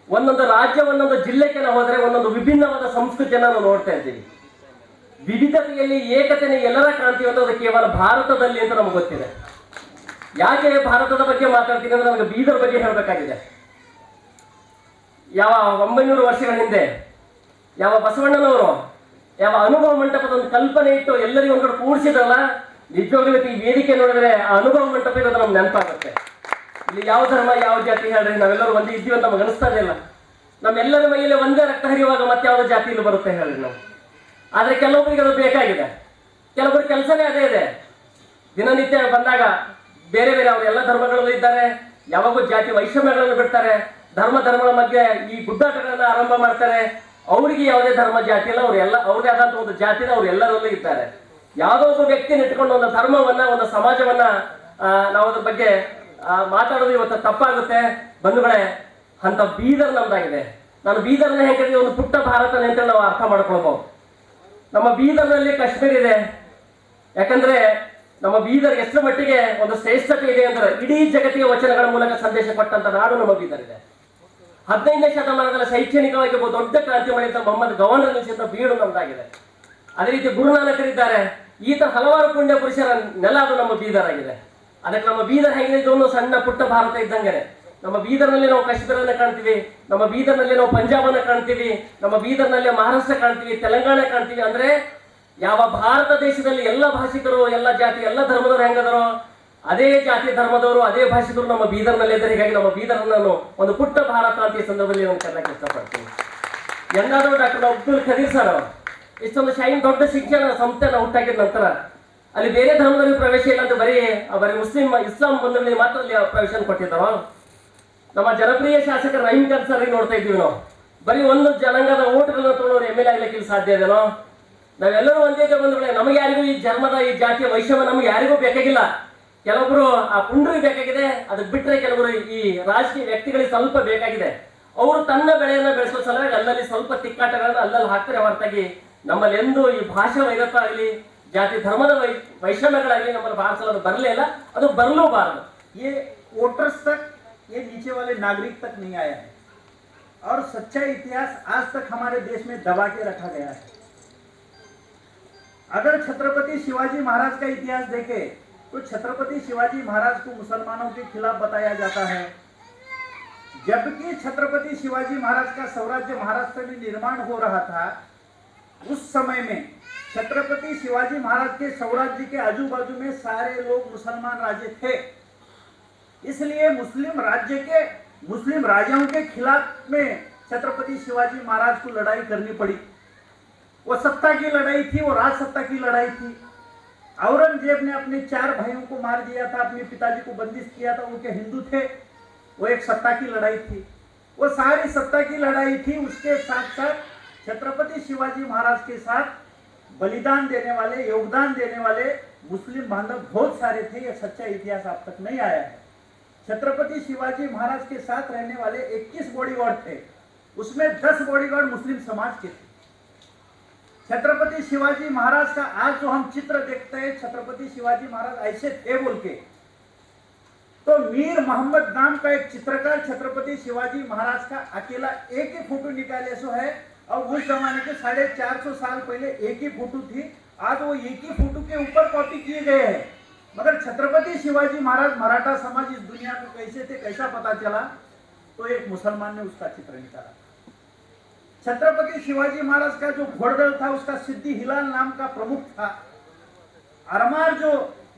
ಒಂದೊಂದು ರಾಜ್ಯ, ಒಂದೊಂದು ಜಿಲ್ಲೆಗೆ ನಾವು ಹೋದರೆ ಒಂದೊಂದು ವಿಭಿನ್ನವಾದ ಸಂಸ್ಕೃತಿಯನ್ನು ನಾವು ನೋಡ್ತಾ ಇದ್ದೀವಿ. ವಿವಿಧತೆಯಲ್ಲಿ ಏಕತೆಯನ್ನು ಎಲ್ಲರ ಕಾಣ್ತೀವಿ ಅನ್ನೋದು ಕೇವಲ ಭಾರತದಲ್ಲಿ ಅಂತ ನಮ್ಗೆ ಗೊತ್ತಿದೆ. ಯಾಕೆ ಭಾರತದ ಬಗ್ಗೆ ಮಾತಾಡ್ತೀನಿ ಅಂದ್ರೆ ನಮಗೆ ಬೀದರ್ ಬಗ್ಗೆ ಹೇಳಬೇಕಾಗಿದೆ. ಯಾವ 900 ವರ್ಷಗಳ ಹಿಂದೆ ಯಾವ ಬಸವಣ್ಣನವರು ಯಾವ ಅನುಭವ ಮಂಟಪದ ಒಂದು ಕಲ್ಪನೆ ಇಟ್ಟು ಎಲ್ಲರಿಗೂ ಒಂದು ಕಡೆ ಕೂಡಿಸಿದ್ರಲ್ಲ, ನಿಜವಾಗ್ಲೂ ಈ ವೇದಿಕೆ ನೋಡಿದ್ರೆ ಆ ಅನುಭವ ಮಂಟಪ ಇರೋದು ನಮ್ಗೆ ನೆನಪಾಗುತ್ತೆ. ಇಲ್ಲಿ ಯಾವ ಧರ್ಮ ಯಾವ ಜಾತಿ ಹೇಳ್ರಿ, ನಾವೆಲ್ಲರೂ ಒಂದೇ ಇದ್ದೀವಿ ಅಂತ ನಮಗೆ ಅನಿಸ್ತಾ ಇಲ್ಲ. ನಮ್ಮೆಲ್ಲರ ಮೈಯಲ್ಲಿ ಒಂದೇ ರಕ್ತ ಹರಿಯುವಾಗ ಮತ್ತೆ ಯಾವ ಜಾತಿ ಇಲ್ಲಿ ಬರುತ್ತೆ ಹೇಳ್ರಿ ನಾವು. ಆದ್ರೆ ಕೆಲವೊಬ್ಬರಿಗೆ ಅದು ಬೇಕಾಗಿದೆ, ಕೆಲವೊಬ್ಬರ ಕೆಲಸನೇ ಅದೇ ಇದೆ. ದಿನನಿತ್ಯ ಬಂದಾಗ ಬೇರೆ ಬೇರೆ ಅವರು ಎಲ್ಲ ಧರ್ಮಗಳಲ್ಲೂ ಇದ್ದಾರೆ, ಯಾವಾಗೂ ಜಾತಿ ವೈಷಮ್ಯಗಳನ್ನು ಬಿಡ್ತಾರೆ, ಧರ್ಮಗಳ ಮಧ್ಯೆ ಈ ಗುದ್ದಾಟಗಳನ್ನ ಆರಂಭ ಮಾಡ್ತಾರೆ. ಅವರಿಗೆ ಯಾವುದೇ ಧರ್ಮ ಜಾತಿ ಇಲ್ಲ, ಅವ್ರದೇ ಆದಂತ ಒಂದು ಜಾತಿನ ಅವ್ರು ಎಲ್ಲರಲ್ಲೂ ಇದ್ದಾರೆ. ಯಾವುದೋ ಒಬ್ಬ ವ್ಯಕ್ತಿನ ಇಟ್ಕೊಂಡು ಒಂದು ಧರ್ಮವನ್ನ, ಒಂದು ಸಮಾಜವನ್ನ ನಾವು ಅದ್ರ ಬಗ್ಗೆ ಮಾತಾಡೋದು ಇವತ್ತು ತಪ್ಪಾಗುತ್ತೆ. ಬಂಧುಗಳೇ, ಅಂತ ಬೀದರ್ ನಮ್ದಾಗಿದೆ. ನಾನು ಬೀದರ್ನ ಹೇಗೆ ಒಂದು ಪುಟ್ಟ ಭಾರತನ ಅಂತ ನಾವು ಅರ್ಥ ಮಾಡ್ಕೊಳ್ಬಹುದು. ನಮ್ಮ ಬೀದರ್ನಲ್ಲಿ ಕಾಶ್ಮೀರ ಇದೆ. ಯಾಕಂದ್ರೆ ನಮ್ಮ ಬೀದರ್ ಎಷ್ಟು ಮಟ್ಟಿಗೆ ಒಂದು ಶ್ರೇಷ್ಠತೆ ಇದೆ ಅಂದ್ರೆ ಇಡೀ ಜಗತ್ತಿಗೆ ವಚನಗಳ ಮೂಲಕ ಸಂದೇಶ ಕೊಟ್ಟಂತ ನಾಡು ನಮ್ಮ ಬೀದರ್ ಇದೆ. 15ನೇ ಶತಮಾನದಲ್ಲಿ ಶೈಕ್ಷಣಿಕವಾಗಿ ಒಬ್ಬ ದೊಡ್ಡ ಕ್ರಾಂತಿ ಮಾಡಿದ ಮೊಹಮ್ಮದ್ ಗವಾನ್ ನಿಲ್ಲಿಸಿದ ಬೀಡು ನಮ್ದಾಗಿದೆ. ಅದೇ ರೀತಿ ಗುರುನಾನಕರಿದ್ದಾರೆ. ಈ ತರ ಹಲವಾರು ಪುಣ್ಯ ಪುರುಷರ ನೆಲ ಅದು ನಮ್ಮ ಬೀದರ್ ಆಗಿದೆ. ಅದಕ್ಕೆ ನಮ್ಮ ಬೀದರ್ ಹೇಗಿದೆ, ಇದೊಂದು ಸಣ್ಣ ಪುಟ್ಟ ಭಾರತ ಇದ್ದಂಗೆ. ನಮ್ಮ ಬೀದರ್ನಲ್ಲಿ ನಾವು ಕಾಶ್ಮೀರನ ಕಾಣ್ತೀವಿ, ನಮ್ಮ ಬೀದರ್ನಲ್ಲಿ ನಾವು ಪಂಜಾಬನ್ನ ಕಾಣ್ತೀವಿ, ನಮ್ಮ ಬೀದರ್ನಲ್ಲಿ ಮಹಾರಾಷ್ಟ್ರ ಕಾಣ್ತೀವಿ, ತೆಲಂಗಾಣ ಕಾಣ್ತೀವಿ. ಅಂದ್ರೆ ಯಾವ ಭಾರತ ದೇಶದಲ್ಲಿ ಎಲ್ಲ ಭಾಷಿಕರು, ಎಲ್ಲ ಜಾತಿ, ಎಲ್ಲ ಧರ್ಮದವರು ಹೆಂಗದರೋ ಅದೇ ಜಾತಿ ಧರ್ಮದವರು, ಅದೇ ಭಾಷಿಕರು ನಮ್ಮ ಬೀದರ್ನಲ್ಲಿ ಇದ್ದಾರೆ. ಹೀಗಾಗಿ ನಮ್ಮ ಬೀದರ್ ನಾನು ಒಂದು ಪುಟ್ಟ ಭಾರತ ಅಂತ ಈ ಸಂದರ್ಭದಲ್ಲಿ ನಾನು ಕರೆಯಕ್ಕೆ ಇಷ್ಟಪಡ್ತೀನಿ. ಎಂದಾದರೂ ಡಾಕ್ಟರ್ ಅಬ್ದುಲ್ ಖದೀರ್ ಸರ್ ಅವರು ಇಷ್ಟೊಂದು ಶೈನ್ ದೊಡ್ಡ ಶಿಕ್ಷಣ ಸಂಸ್ಥೆನ ಹುಟ್ಟಾಕಿದ ನಂತರ ಅಲ್ಲಿ ಬೇರೆ ಧರ್ಮದವರಿಗೆ ಪ್ರವೇಶ ಇಲ್ಲ ಅಂತ ಬರೀ ಇಸ್ಲಾಂ ಬಂಧುಗಳಿಗೆ ಮಾತ್ರ ಅಲ್ಲಿ ಪ್ರವೇಶ ಕೊಟ್ಟಿದ್ದಾರೋ. ನಮ್ಮ ಜನಪ್ರಿಯ ಶಾಸಕ ರಹೀಂ ಖಾನ್ ಸರ್ ನೋಡ್ತಾ ಇದ್ದೀವಿ ನಾವು. ಬರೀ ಒಂದು ಜನಾಂಗದ ಓಟ್ಗಳನ್ನ ತಗೊಂಡು MLA ಆಗ್ಲಿಕ್ಕೆ ಸಾಧ್ಯ ಇದೆನೋ? ನಾವೆಲ್ಲರೂ ಒಂದೇ ಬಂಧುಗಳೇ. ನಮಗೆ ಯಾರಿಗೂ ಈ ಧರ್ಮದ, ಈ ಜಾತಿಯ ವೈಷಮ್ಯ ನಮ್ಗೆ ಯಾರಿಗೂ ಬೇಕಾಗಿಲ್ಲ. ಕೆಲವೊಬ್ರು ಆ ಪುಂಡ್ರಿಗೆ ಬೇಕಾಗಿದೆ, ಅದಕ್ಕೆ ಬಿಟ್ಟರೆ ಕೆಲವರು ಈ ರಾಜಕೀಯ ವ್ಯಕ್ತಿಗಳಿಗೆ ಸ್ವಲ್ಪ ಬೇಕಾಗಿದೆ. ಅವರು ತನ್ನ ಬೆಳೆಯನ್ನ ಬೆಳೆಸೋ ಸಲುವಾಗಿ ಅಲ್ಲಲ್ಲಿ ಸ್ವಲ್ಪ ತಿಕ್ಕಾಟಗಳನ್ನ ಅಲ್ಲಲ್ಲಿ ಹಾಕ್ತಾರೆ ಹೊರತಾಗಿ ನಮ್ಮಲ್ಲಿ ಎಂದು ಈ ಭಾಷಾ ವೈರತ್ವ ಆಗಲಿ, ಜಾತಿ ಧರ್ಮದ ವೈಷಮ್ಯಗಳಾಗಲಿ ನಮ್ಮಲ್ಲಿ ಭಾರತದಲ್ಲಿ ಬರಲೇ ಇಲ್ಲ, ಅದು ಬರಲೂಬಾರದು. ये वोटर्स तक, ये नीचे वाले नागरिक तक नहीं आया है और सच्चा इतिहास आज तक हमारे देश में दबा के रखा गया है. अगर छत्रपति शिवाजी महाराज का इतिहास देखें तो छत्रपति शिवाजी महाराज को मुसलमानों के खिलाफ बताया जाता है, जबकि छत्रपति शिवाजी महाराज का स्वराज्य महाराष्ट्र में निर्माण हो रहा था. उस समय में छत्रपति शिवाजी महाराज के स्वराज्य के आजू बाजू में सारे लोग मुसलमान राज्य थे. इसलिए मुस्लिम राजाओं के खिलाफ में छत्रपति शिवाजी महाराज को लड़ाई करनी पड़ी. वो सत्ता की लड़ाई थी, वो राज सत्ता की लड़ाई थी. औरंगजेब ने अपने 4 भाइयों को मार दिया था, अपने पिताजी को बंदिश किया था, उनके हिंदू थे. वो एक सत्ता की लड़ाई थी, वो सारी सत्ता की लड़ाई थी. उसके साथ साथ छत्रपति शिवाजी महाराज के साथ बलिदान देने वाले, योगदान देने वाले मुस्लिम बांधव बहुत सारे थे. यह सच्चा इतिहास आप तक नहीं आया है. छत्रपति शिवाजी महाराज के साथ रहने वाले 21 बॉडीगार्ड थे, उसमें 10 बॉडीगार्ड मुस्लिम समाज के थे. छत्रपति शिवाजी महाराज का आज जो हम चित्र देखते हैं, छत्रपति शिवाजी महाराज ऐसे थे बोल के, तो मीर मोहम्मद नाम का एक चित्रकार छत्रपति शिवाजी महाराज का अकेला एक ही फोटो निकाले सो है. और उस जमाने के 450 साल पहले एक ही फोटो थी. आज वो एक ही फोटो के ऊपर कॉपी किए गए हैं. मगर छत्रपति शिवाजी महाराज, मराठा समाज इस दुनिया को कैसे थे, कैसा पता चला? तो एक मुसलमान ने उसका चित्र निकाला. छत्रपति शिवाजी महाराज का जो घोड़दल था, उसका सिद्धि हिलाल नाम का प्रमुख था. आरमार जो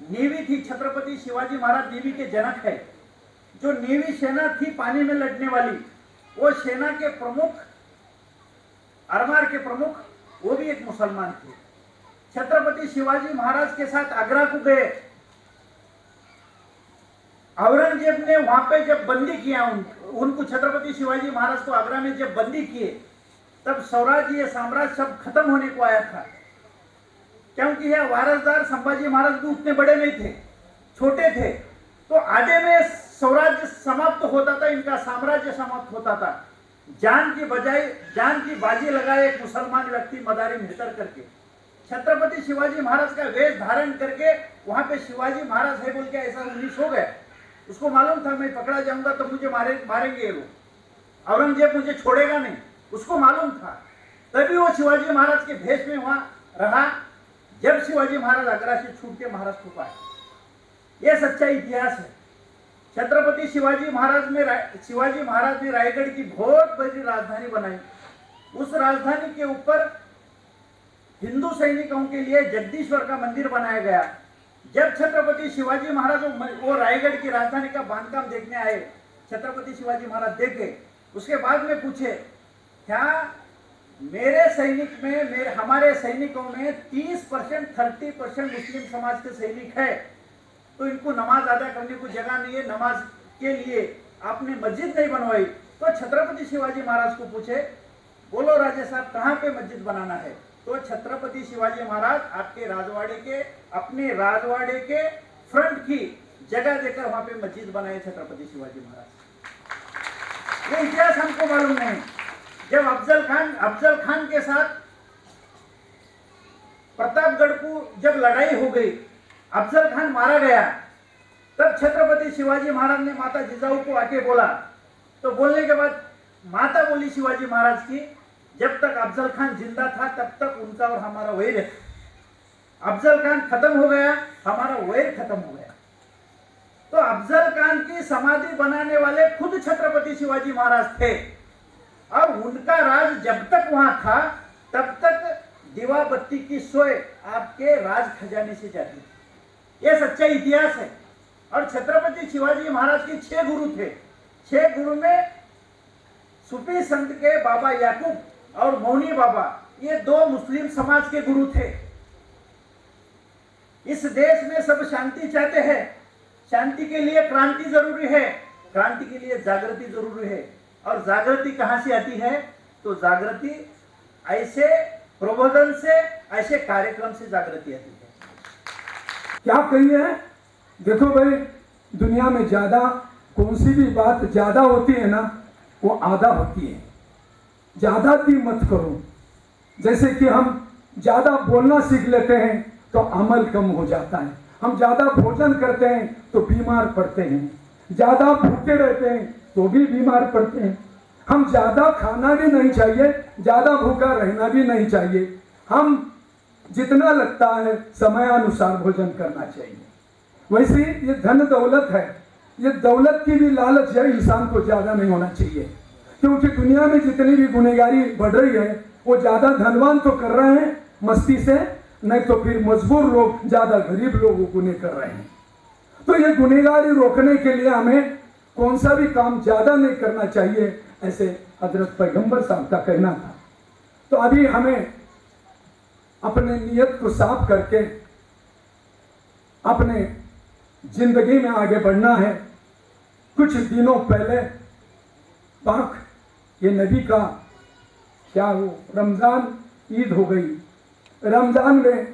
नेवी थी, छत्रपति शिवाजी महाराज नेवी के जनक है. जो नेवी सेना थी पानी में लड़ने वाली, वो सेना के प्रमुख आरमार के प्रमुख, वो भी एक मुसलमान थे। छत्रपति शिवाजी महाराज के साथ आगरा को गए। औरंगजेब ने वहां पे जब बंदी किया उनको, छत्रपति शिवाजी महाराज को आगरा में जब बंदी किए, तब स्वराज्य साम्राज्य सब खत्म होने को आया था, क्योंकि यह वारसदार संभाजी महाराज भी उतने बड़े नहीं थे, छोटे थे। तो आधे में स्वराज्य समाप्त होता था, इनका साम्राज्य समाप्त होता था। जान की बजाय जान की बाजी लगाए एक मुसलमान व्यक्ति मदारी मेहतर करके, छत्रपति शिवाजी महाराज का वेश धारण करके वहां पे शिवाजी महाराज है बोल के ऐसा उन्नीस हो गया। उसको मालूम था मैं पकड़ा जाऊंगा तो मुझे मारेंगे ये लोग, औरंगजेब मुझे छोड़ेगा नहीं, उसको मालूम था। तभी वो शिवाजी महाराज के भेष में वहां रहा। जब शिवाजी महाराज आगरा से छूट के महाराष्ट्र को आए, यह सच्चा इतिहास है। छत्रपति शिवाजी महाराज ने रायगढ़ की बहुत बड़ी राजधानी बनाई। उस राजधानी के ऊपर हिंदू सैनिकों के लिए जगदीश्वर का मंदिर बनाया गया। जब छत्रपति शिवाजी महाराज वो रायगढ़ की राजधानी का बांधकाम देखने आए, छत्रपति शिवाजी महाराज देखे, उसके बाद में पूछे, क्या मेरे सैनिक में हमारे सैनिकों में 30% 30% मुस्लिम समाज के सैनिक है, तो इनको नमाज अदा करने को जगह नहीं है, नमाज के लिए आपने मस्जिद नहीं बनवाई। तो छत्रपति शिवाजी महाराज को पूछे, बोलो राजे साहब कहाँ पे मस्जिद बनाना है? तो छत्रपति शिवाजी महाराज आपके राजवाड़े के, अपने राजवाड़े के फ्रंट की जगह देकर वहां पे मस्जिद बनाए छत्रपति शिवाजी महाराज। ये इतिहास हमको मालूम नहीं। जब अफजल खान के साथ प्रतापगढ़ को जब लड़ाई हो गई, अफजल खान मारा गया, तब छत्रपति शिवाजी महाराज ने माता जिजाऊ को आके बोला। तो बोलने के बाद माता बोली शिवाजी महाराज की, जब तक अफजल खान जिंदा था तब तक उनका और हमारा वैर है। अफजल खान खत्म हो गया, हमारा वैर खत्म हो गया। तो अफजल खान की समाधि बनाने वाले खुद छत्रपति शिवाजी महाराज थे, और उनका राज जब तक वहां था तब तक दीवा बत्ती की सोए आपके राज खजाने से जाती थी। यह सच्चा इतिहास है। और छत्रपति शिवाजी महाराज के 6 गुरु थे। 6 गुरु में सूफी संत के बाबा याकूब और मौनी बाबा, ये 2 मुस्लिम समाज के गुरु थे। इस देश में सब शांति चाहते हैं। शांति के लिए क्रांति जरूरी है, क्रांति के लिए जागृति जरूरी है। और जागृति कहां से आती है? तो जागृति ऐसे प्रबोधन से, ऐसे कार्यक्रम से जागृति आती है। क्या कहिए? देखो भाई, दुनिया में ज्यादा कौन सी भी बात ज्यादा होती है ना, वो आधा होती है। ज्यादाती मत करो। जैसे कि हम ज्यादा बोलना सीख लेते हैं तो अमल कम हो जाता है। हम ज्यादा भोजन करते हैं तो बीमार पड़ते हैं। ज्यादा भूखे रहते हैं तो भी बीमार पड़ते हैं। हम ज्यादा खाना भी नहीं चाहिए, ज्यादा भूखा रहना भी नहीं चाहिए। हम जितना लगता है समयानुसार भोजन करना चाहिए। वैसे ये धन दौलत है, ये दौलत की भी लालच है, इंसान को ज्यादा नहीं होना चाहिए। क्योंकि दुनिया में जितनी भी गुनहगारी बढ़ रही है, वो ज्यादा धनवान तो कर रहे हैं मस्ती से, नहीं तो फिर मजबूर लोग ज्यादा गरीब लोगों को गुनह कर रहे हैं। तो ये गुनहगारी रोकने के लिए हमें कौन सा भी काम ज्यादा नहीं करना चाहिए, ऐसे हजरत पैगंबर साहब का कहना था। तो अभी हमें अपने नियत को साफ करके अपने जिंदगी में आगे बढ़ना है। कुछ दिनों पहले पाक ये नबी का क्या वो रमजान ईद हो गई। रमजान में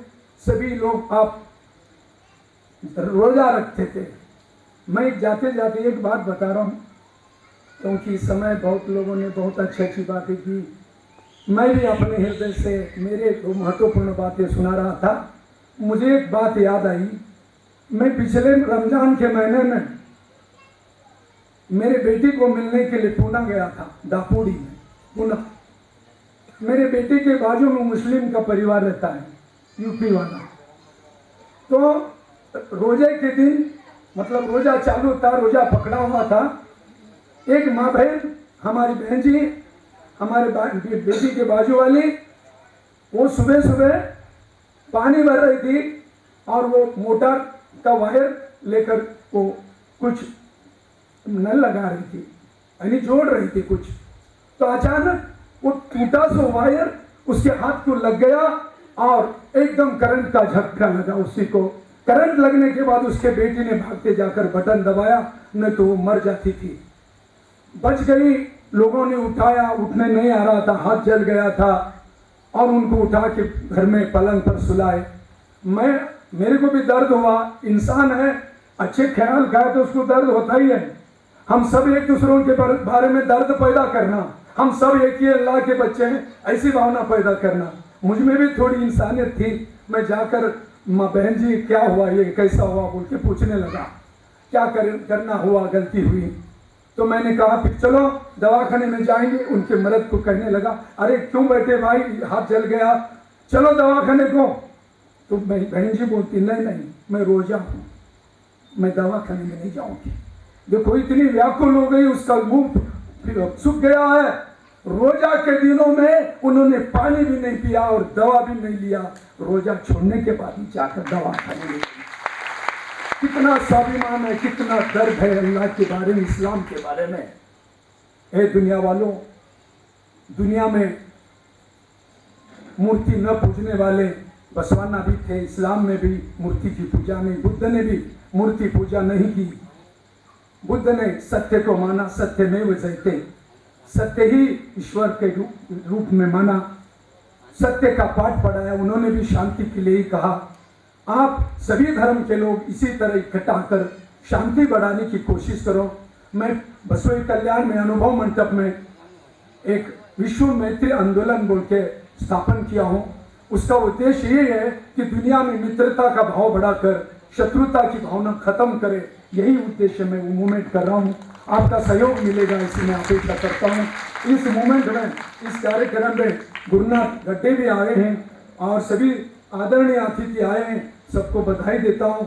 सभी लोग आप रोजा रखते थे। मैं जाते जाते एक बात बता रहा हूँ, क्योंकि इस समय बहुत लोगों ने बहुत अच्छी अच्छी बातें की। मैं भी अपने हृदय से मेरे को महत्वपूर्ण बातें सुना रहा था। मुझे एक बात याद आई। मैं पिछले रमजान के महीने में मेरे बेटी को मिलने के लिए पूना गया था, दापोडी में पूना। मेरे बेटे के बाजू में मुस्लिम का परिवार रहता है, यूपी वाला। तो रोजे के दिन, मतलब रोजा चालू था, रोजा पकड़ा हुआ था। एक माँ बहन, हमारी बहन जी, हमारे बेटी के बाजू वाली, वो सुबह सुबह पानी भर रही थी और वो मोटर का वायर लेकर वो कुछ नल लगा रही थी, यानी जोड़ रही थी कुछ। तो अचानक वो टूटा सो वायर उसके हाथ को लग गया और एकदम करंट का झटका लगा उसी को। करंट लगने के बाद उसके बेटी ने भागते जाकर बटन दबाया, नहीं तो वो मर जाती थी। बच गई। लोगों ने उठाया, उठने नहीं आ रहा था, हाथ जल गया था और उनको उठा के घर में पलंग पर सुलाए। मेरे को भी दर्द हुआ, इंसान है, अच्छे ख्याल खाए तो उसको दर्द होता ही है। हम सब एक दूसरों के बारे में दर्द पैदा करना, हम सब एक ही अल्लाह के बच्चे हैं, ऐसी भावना पैदा करना। मुझ में भी थोड़ी इंसानियत थी। मैं जाकर माँ बहन जी क्या हुआ, ये कैसा हुआ बोल के पूछने लगा, क्या करना हुआ, गलती हुई। तो मैंने कहा फिर चलो दवाखाने में जाएंगे। उनके मर्द को कहने लगा, अरे क्यों बैठे भाई, हाथ जल गया, चलो दवाखाने को। तो बहन जी बोलती, नहीं मैं रोजा हूँ, मैं दवाखाने में नहीं जाऊंगी। देखो इतनी व्याकुल हो गई, उसका मुंह सूख गया है। रोजा के दिनों में उन्होंने पानी भी नहीं पिया और दवा भी नहीं लिया। रोजा छोड़ने के बाद ही जाकर दवा खाने लगी। कितना स्वाभिमान है, कितना दर्द है अल्लाह के बारे में, इस्लाम के बारे में। ए दुनिया वालों, दुनिया में मूर्ति न पूजने वाले बसवाना भी थे। इस्लाम में भी मूर्ति की पूजा नहीं, बुद्ध ने भी मूर्ति पूजा नहीं की। बुद्ध ने सत्य को माना, सत्य में जयते, सत्य ही ईश्वर के रूप में माना, सत्य का पाठ पढ़ाया। उन्होंने भी शांति के लिए ही कहा। आप सभी धर्म के लोग इसी तरह इकट्ठा कर शांति बढ़ाने की कोशिश करो। मैं बसवई कल्याण में अनुभव मंडप में एक विश्व मैत्री आंदोलन बोल के स्थापन किया हूँ। उसका उद्देश्य ये है कि दुनिया में मित्रता का भाव बढ़ाकर शत्रुता की भावना खत्म करे। यही उद्देश्य मैं वो मूवमेंट कर रहा हूँ। आपका सहयोग मिलेगा इसी में अपेक्षा करता हूँ। इस मूवमेंट में, इस कार्यक्रम में गुरुनाथ गड्ढे भी आए हैं और सभी आदरणीय अतिथि आए हैं। सबको बधाई देता हूँ।